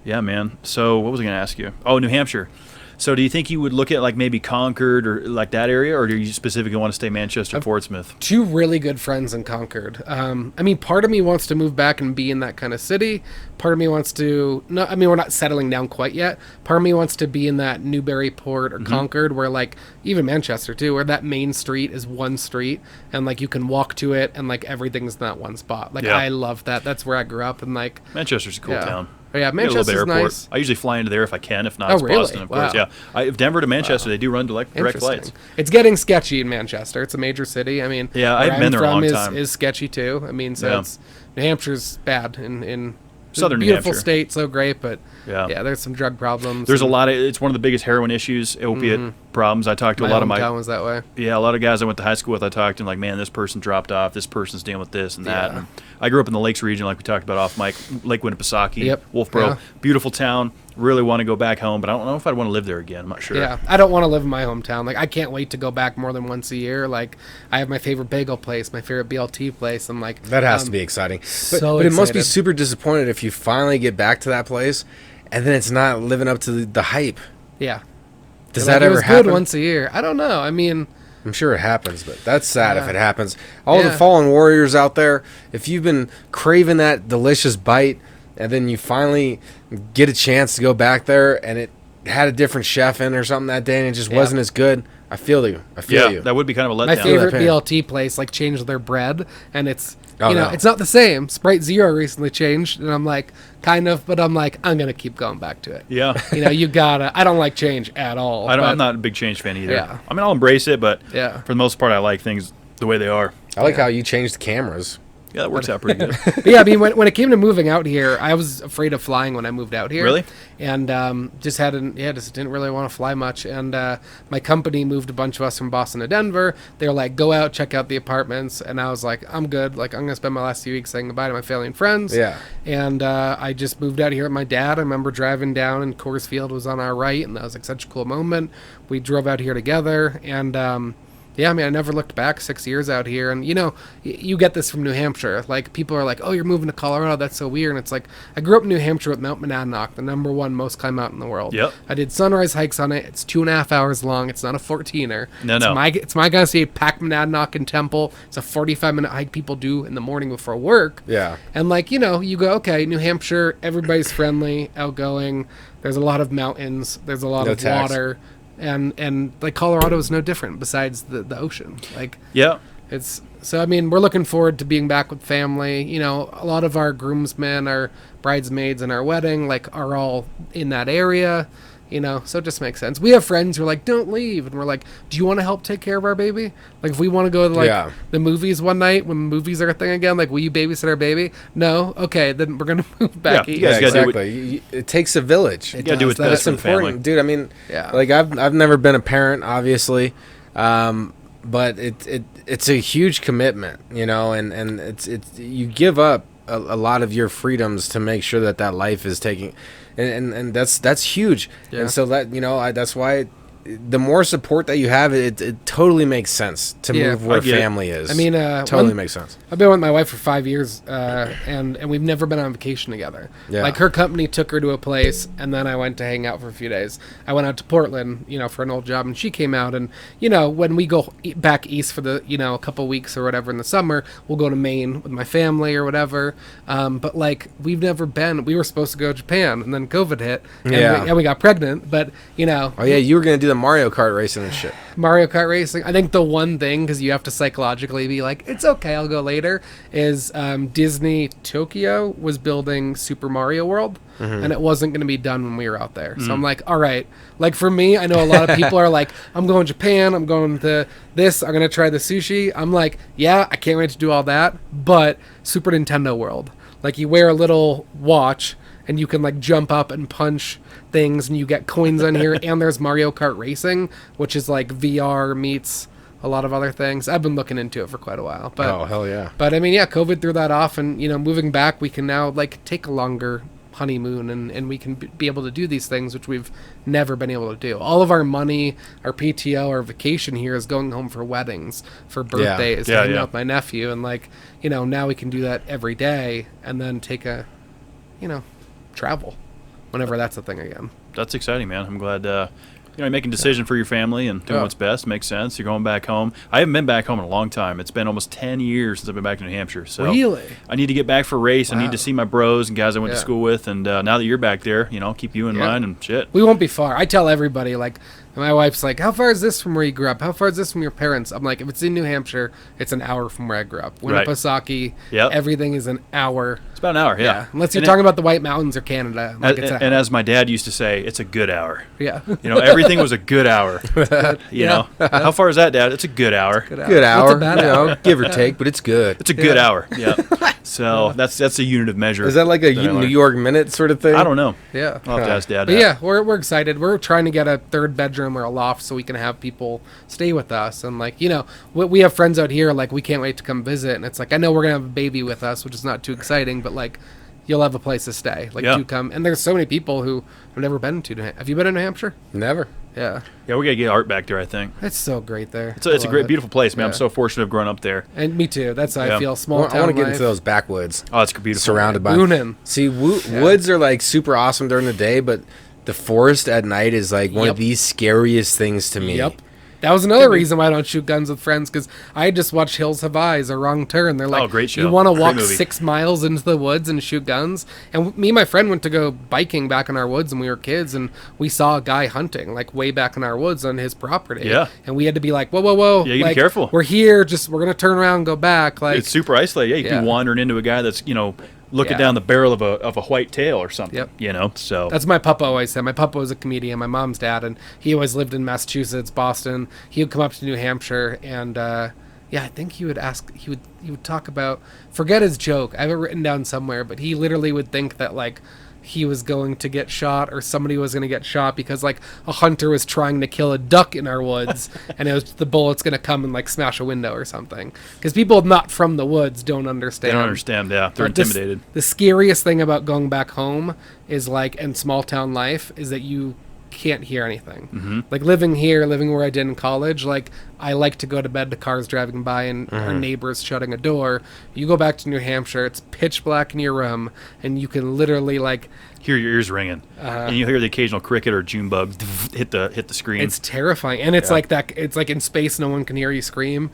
yeah, man. So what was I going to ask you? Oh, New Hampshire. So do you think you would look at like maybe Concord or like that area, or do you specifically want to stay Manchester, Portsmouth?
Two really good friends in Concord. I mean, part of me wants to move back and be in that kind of city. Part of me wants to... No, I mean, we're not settling down quite yet. Part of me wants to be in that Newburyport or Concord where like, even Manchester too, where that main street is one street and like you can walk to it and like everything's in that one spot. Like I love that. That's where I grew up, and like...
Manchester's a cool town.
Oh, yeah, Manchester's nice.
I usually fly into there if I can. If not, it's Boston, of course. Yeah, if Denver to Manchester, they do run direct flights.
It's getting sketchy in Manchester. It's a major city. I mean,
I haven't been there a long time.
Is sketchy too. I mean, so it's, New Hampshire's bad in
Southern New
beautiful
Hampshire.
State, so great, but there's some drug problems.
There's a lot of. It's one of the biggest heroin issues, opiate problems. I talked to a lot of my
hometown was that way.
Yeah, a lot of guys I went to high school with. I talked to, like, man, this person dropped off. This person's dealing with this and that. And I grew up in the Lakes region, like we talked about off mic, Lake Winnipesaukee, Wolfboro, beautiful town. Really want to go back home, but I don't know if I'd want to live there again. I'm not sure.
Yeah, I don't want to live in my hometown. Like, I can't wait to go back more than once a year. Like, I have my favorite bagel place, my favorite BLT place. I'm like,
that has to be exciting. But it must be super disappointed if you finally get back to that place and then it's not living up to the hype.
Yeah.
Does
Like,
that
it
ever
was
happen?
good once a year. I don't know. I mean,
I'm sure it happens, but that's sad if
Yeah.
it happens. All the
Yeah.
fallen warriors out there, if you've been craving that delicious bite and then you finally get a chance to go back there and it had a different chef in or something that day and it just
Yeah.
wasn't as good, I feel you. I feel
Yeah,
you.
that would be kind of a letdown.
my favorite
pain.
BLT place like changed their bread, and it's
Oh,
you know
no.
it's not the same. Sprite Zero recently changed, and I'm like kind of, but I'm like I'm gonna keep going back to it.
Yeah.
You know, you gotta. I don't like change at all.
I'm
but-
not a big change fan either.
Yeah.
I mean, I'll embrace it, but
Yeah.
for the most part, I like things the way they are.
I like how you changed the cameras.
Yeah, that works out pretty good.
But yeah, I mean, when it came to moving out here, I was afraid of flying when I moved out here.
Really?
And just didn't really want to fly much. And my company moved a bunch of us from Boston to Denver. They were like, go out, check out the apartments. And I was like, I'm good. Like, I'm going to spend my last few weeks saying goodbye to my family and friends.
Yeah.
And I just moved out here with my dad. I remember driving down and Coors Field was on our right. And that was like such a cool moment. We drove out here together. And yeah, I mean, I never looked back 6 years out here. And, you know, you get this from New Hampshire. Like, people are like, oh, you're moving to Colorado. That's so weird. And it's like, I grew up in New Hampshire with Mount Monadnock, the #1 most climbed mountain in the world.
Yep.
I did sunrise hikes on it. It's 2.5 hours long. It's not a 14er.
No.
It's my guys say Pack Monadnock and Temple. It's a 45-minute hike people do in the morning before work.
Yeah.
And, like, you know, you go, okay, New Hampshire, everybody's friendly, outgoing. There's a lot of mountains. There's a lot
No
of
tax.
water. And like Colorado is no different besides the ocean. Like
Yeah.
it's so I mean we're looking forward to being back with family. You know, a lot of our groomsmen, our bridesmaids in our wedding like are all in that area. You know, so it just makes sense. We have friends who are like, don't leave. And we're like, do you want to help take care of our baby? Like, if we want to go to, like,
Yeah.
the movies one night when movies are a thing again, like, will you babysit our baby? No? Okay, then we're going to move back
Yeah,
east.
you guys
Yeah,
gotta do
exactly. It takes a village.
You gotta do
does.
what's
That
best
is
for the
Important,
family.
dude. I mean,
Yeah.
like I've never been a parent, obviously, but it's a huge commitment, you know, and it's you give up a lot of your freedoms to make sure that life is taking, and that's huge.
Yeah.
And so that, you know, that's why the more support that you have, it totally makes sense to
Yeah,
move where
I get it.
family is.
I mean,
totally makes sense.
I've been with my wife for 5 years, and we've never been on vacation together.
Yeah.
Like, her company took her to a place, and then I went to hang out for a few days. I went out to Portland, you know, for an old job, and she came out. And, you know, when we go back east for the, you know, a couple weeks or whatever in the summer, we'll go to Maine with my family or whatever. But, like, we've never been. We were supposed to go to Japan, and then COVID hit, and,
Yeah.
we got pregnant. But, you know,
Oh yeah, you were gonna do the Mario Kart racing and shit.
Mario Kart racing. I think the one thing, because you have to psychologically be like, it's okay, I'll go later, is Disney Tokyo was building Super Mario World, and it wasn't going to be done when we were out there. So I'm like, all right. Like, for me, I know a lot of people are like, I'm going to Japan, I'm going to this, I'm going to try the sushi. I'm like, yeah, I can't wait to do all that, but Super Nintendo World. Like, you wear a little watch, and you can, like, jump up and punch things, and you get coins on here, and there's Mario Kart Racing, which is, like, VR meets a lot of other things. I've been looking into it for quite a while. But,
Oh hell yeah.
But, I mean, yeah, COVID threw that off, and, you know, moving back, we can now, like, take a longer honeymoon, and we can be able to do these things, which we've never been able to do. All of our money, our PTO, our vacation here is going home for weddings, for birthdays,
Yeah,
hanging
yeah.
out with my nephew, and, like, you know, now we can do that every day, and then take a, you know, travel whenever that's a thing again.
That's exciting, man. I'm glad you know, you're making a decision for your family and doing
Yeah.
what's best. Makes sense. You're going back home. I haven't been back home in a long time. It's been almost 10 years since I've been back to New Hampshire. So
Really?
I need to get back for a race. I
Wow.
need to see my bros and guys I went to
Yeah.
school with. And now that you're back there, you know, keep you in
Yeah.
mind and shit.
We won't be far. I tell everybody, like, my wife's like, how far is this from where you grew up? How far is this from your parents? I'm like, if it's in New Hampshire, it's an hour from where I grew up.
Right.
Winnipesaukee,
Yep.
everything is an hour.
It's about an hour, yeah.
Unless you're
And
talking about the White Mountains or Canada. Like, it's an
and
hour.
as my dad used to say, it's a good hour.
Yeah.
You know, everything was a good hour. You
Yeah.
know, how far is that, Dad? It's a good hour.
Good
What's
hour,
a bad
you
hour?
know, give or take, but it's good.
It's a good hour. Yeah. So that's a unit of measure.
Is that like a
that I
New
learned.
York minute sort of thing?
I don't know.
Yeah.
I'll have to ask Dad.
But
that.
yeah, we're excited. We're trying to get a third bedroom or a loft so we can have people stay with us. And, like, you know, we have friends out here, like, we can't wait to come visit. And it's like, I know we're going to have a baby with us, which is not too exciting, but, like, you'll have a place to stay. Like, do come. And there's so many people who have never been to New Hampshire. Have you been to New Hampshire?
Never.
Yeah.
Yeah, we got to get Art back there, I think.
It's so great there.
It's a great, beautiful place, man. I'm so fortunate to have grown up there.
And me too. That's how I feel. Small town
I want to get
life.
into those backwoods.
Oh, it's beautiful.
Surrounded by...
Boonin'.
See, woods are, like, super awesome during the day, but the forest at night is, like, one of the scariest things to me.
Yep. That was another reason why I don't shoot guns with friends, because I just watched Hills Have Eyes, A Wrong Turn. They're like,
great show.
You want to
Great
walk
movie.
6 miles into the woods and shoot guns? And me and my friend went to go biking back in our woods when we were kids, and we saw a guy hunting, like, way back in our woods on his property.
Yeah.
And we had to be like, whoa, whoa, whoa.
Yeah, you
like,
be careful.
We're here, we're going to turn around and go back. Like,
It's super isolated. Yeah, you could be wandering into a guy that's, looking down the barrel of a white tail or something.
Yep.
So
that's what my papa always said. My papa was a comedian, my mom's dad, and he always lived in Massachusetts, Boston. He would come up to New Hampshire, and I think he would talk about, forget his joke, I have it written down somewhere, but he literally would think that, like, he was going to get shot or somebody was going to get shot because, like, a hunter was trying to kill a duck in our woods and it was the bullet's going to come and, like, smash a window or something. Because people not from the woods don't understand.
They don't understand, yeah. They're intimidated.
The scariest thing about going back home is, like, in small town life, is that you can't hear anything.
Mm-hmm.
Like, living where I did in college, like, I like to go to bed to cars driving by and our neighbors shutting a door. You go back to New Hampshire, it's pitch black in your room, and you can literally, like,
hear your ears ringing, and you hear the occasional cricket or June bug hit the screen.
It's terrifying, and it's like that. It's like in space, no one can hear you scream.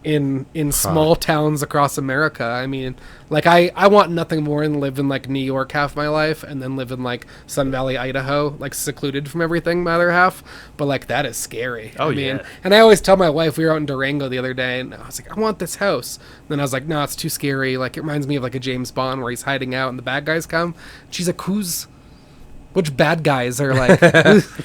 In small towns across America, I mean, like, I want nothing more than live in, like, New York half my life and then live in, like, Sun Valley, Idaho, like, secluded from everything my other half. But, like, that is scary.
Oh,
I mean,
yeah.
And I always tell my wife, we were out in Durango the other day, and I was like, I want this house. And then I was like, no, it's too scary. Like, it reminds me of, like, a James Bond where he's hiding out and the bad guys come. She's like, which bad guys are, like,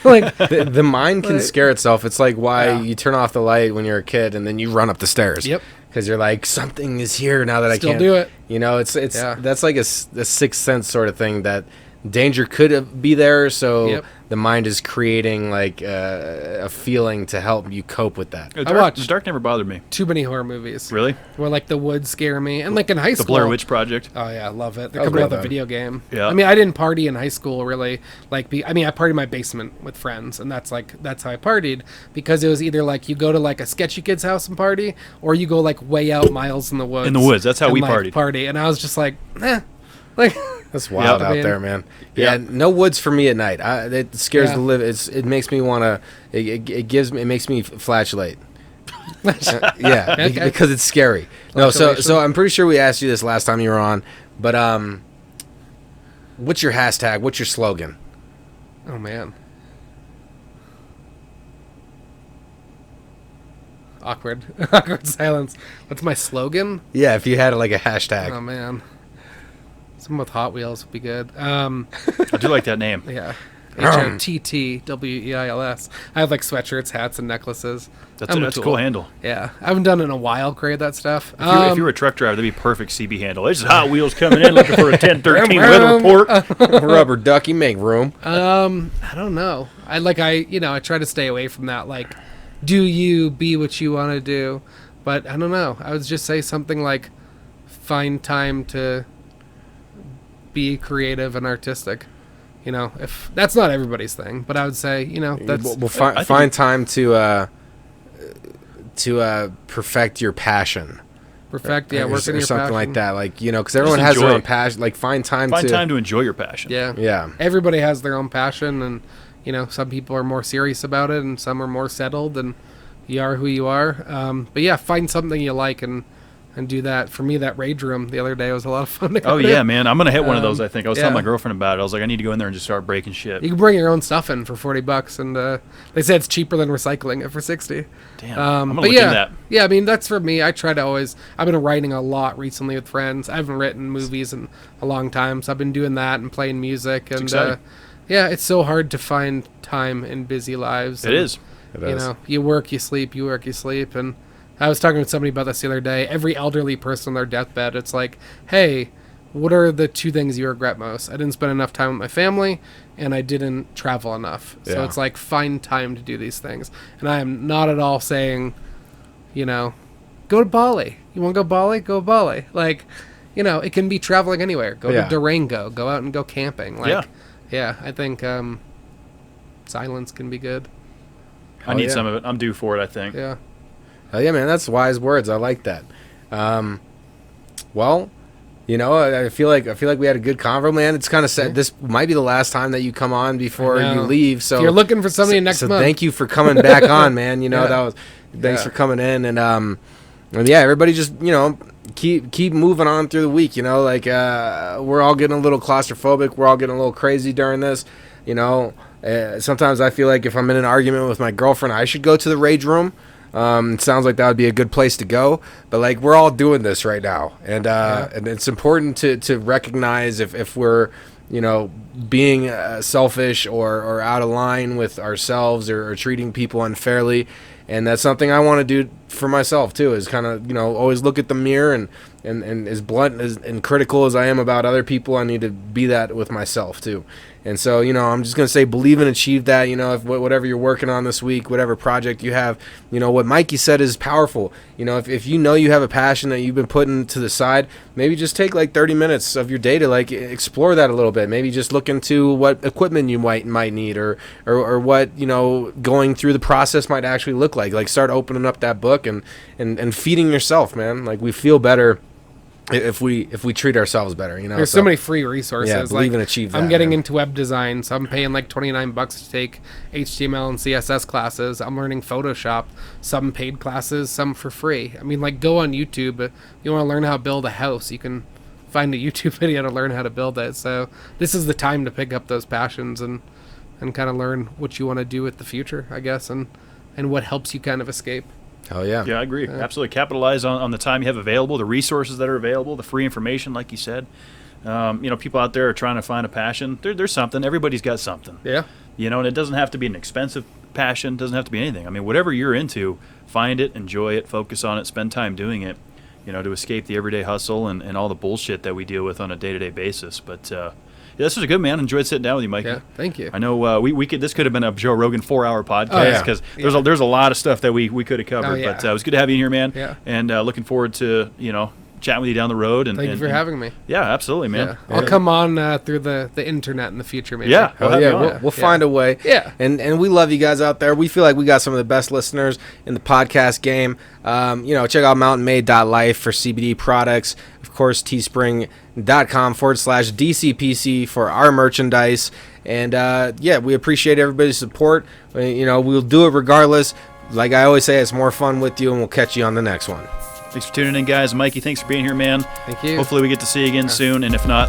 like,
the mind can scare itself. It's like why you turn off the light when you're a kid and then you run up the stairs.
Yep.
Because you're like, something is here now that I can't
do it.
It's that's like a sixth sense sort of thing, that danger could be there. So the mind is creating, like, a feeling to help you cope with that.
The
watched
dark never bothered me.
too many horror movies.
Really?
Where, like, the woods scare me. And, like, in high school.
The Blair Witch Project.
Oh, yeah, I love it. They're coming out with a video game.
Yeah.
I mean, I didn't party in high school, really. Like, I partied in my basement with friends, and that's how I partied. Because it was either, like, you go to, like, a sketchy kid's house and party, or you go, like, way out miles in the woods.
In the woods. That's how we
partied.
partied.
And I was just like, like...
That's wild out there, man. Yeah, no woods for me at night. It scares the live. It makes me want to. It makes me flatulate. Because it's scary. No, so I'm pretty sure we asked you this last time you were on, but what's your hashtag? What's your slogan?
Oh man. Awkward silence. What's my slogan?
Yeah, if you had like a hashtag.
Oh man. Something with Hot Wheels would be good.
I do like that name.
Yeah. HOTTWEILS. I have, like, sweatshirts, hats, and necklaces.
That's a cool handle.
Yeah. I haven't done it in a while, create that stuff.
If you were a truck driver, that'd be a perfect CB handle. This is Hot Wheels coming in looking for a 1013 weather report.
Rubber ducky, make room.
I don't know. I try to stay away from that, like, do you be what you want to do? But I don't know. I would just say something like, find time to be creative and artistic. If that's not everybody's thing, but I would say, that's
find time to perfect your passion.
Work in your
something
passion.
like that. Like, because everyone has their own passion. Like, find time to
enjoy your passion.
Yeah. Everybody has their own passion, and some people are more serious about it, and some are more settled, and you are who you are. But yeah, find something you like and do that. For me, that rage room the other day was a lot of fun.
Oh yeah, man, I'm gonna hit one of those. I think I was telling my girlfriend about it. I was like, I need to go in there and just start breaking shit.
You can bring your own stuff in for $40, and they say it's cheaper than recycling it for $60.
Damn, I'm gonna look into that.
Yeah, I mean, that's for me. I try to always. I've been writing a lot recently with friends. I haven't written movies in a long time, so I've been doing that and playing music. And it's so hard to find time in busy lives.
It is.
You work, you sleep, and I was talking to somebody about this the other day. Every elderly person on their deathbed, it's like, hey, what are the 2 things you regret most? I didn't spend enough time with my family, and I didn't travel enough. So it's like, find time to do these things. And I am not at all saying, go to Bali. You want to go Bali? Go Bali. Like, it can be traveling anywhere. Go
Yeah.
to Durango. Go out and go camping.
Yeah.
Yeah, I think silence can be good.
I need
yeah.
some of it. I'm due for it, I think.
Yeah.
Oh yeah, man, that's wise words. I like that. Well, I feel like we had a good convo, man. It's kind of sad. This might be the last time that you come on before
I
you
know.
leave. So
If you're looking for somebody next
so
month.
thank you for coming back on, man. That was thanks
Yeah.
for coming in, and yeah, everybody just keep moving on through the week. We're all getting a little claustrophobic. We're all getting a little crazy during this. Sometimes I feel like if I'm in an argument with my girlfriend, I should go to the rage room. It sounds like that would be a good place to go, but we're all doing this right now, and it's important to recognize if we're being selfish or out of line with ourselves or treating people unfairly. And that's something I want to do for myself too, is kind of always look at the mirror and as blunt and critical as I am about other people, I need to be that with myself too. And so I'm just gonna say, believe and achieve that. If whatever you're working on this week, whatever project you have, what Mikey said is powerful. If you have a passion that you've been putting to the side, maybe just take 30 minutes of your day to explore that a little bit. Maybe just look into what equipment you might need or what going through the process might actually look like. Start opening up that book and feeding yourself, man. We feel better if we treat ourselves better.
There's so many free resources.
Yeah, believe and achieve that.
I'm getting
man.
into web design, so I'm paying $29 to take HTML and CSS classes. I'm learning Photoshop, some paid classes, some for free. I mean, go on YouTube. If you want to learn how to build a house, you can find a YouTube video to learn how to build it. So this is the time to pick up those passions and kind of learn what you want to do with the future, I guess, and what helps you kind of escape.
Oh yeah.
Yeah, I agree. Absolutely. Capitalize on the time you have available, the resources that are available, the free information, like you said. People out there are trying to find a passion. There's something. Everybody's got something.
Yeah.
And it doesn't have to be an expensive passion. Doesn't have to be anything. I mean, whatever you're into, find it, enjoy it, focus on it, spend time doing it, to escape the everyday hustle and all the bullshit that we deal with on a day-to-day basis. But this was a good, man. Enjoyed sitting down with you, Mikey.
Yeah, thank you.
I know we could. This could have been a Joe Rogan 4-hour podcast because there's a lot of stuff that we could have covered.
Oh, yeah.
But it was good to have you in here, man.
Yeah.
And looking forward to chatting with you down the road. And
Thank you for having me.
Yeah, absolutely, man.
Yeah. I'll come on through the internet in the future, maybe.
Yeah.
Oh, yeah, we'll find a way.
Yeah.
And we love you guys out there. We feel like we got some of the best listeners in the podcast game. Check out mountainmade.life for CBD products. Of course, teespring.com/DCPC for our merchandise. And we appreciate everybody's support. We'll do it regardless. Like I always say, it's more fun with you, and we'll catch you on the next one.
Thanks for tuning in, guys. Mikey, thanks for being here, man.
Thank you.
Hopefully we get to see you again soon, and if not,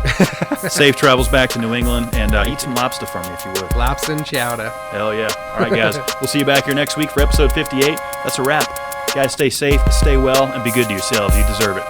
safe travels back to New England, and eat some lobster for me if you would.
Laps and chowder.
Hell yeah. All right, guys. We'll see you back here next week for episode 58. That's a wrap. Guys, stay safe, stay well, and be good to yourselves. You deserve it.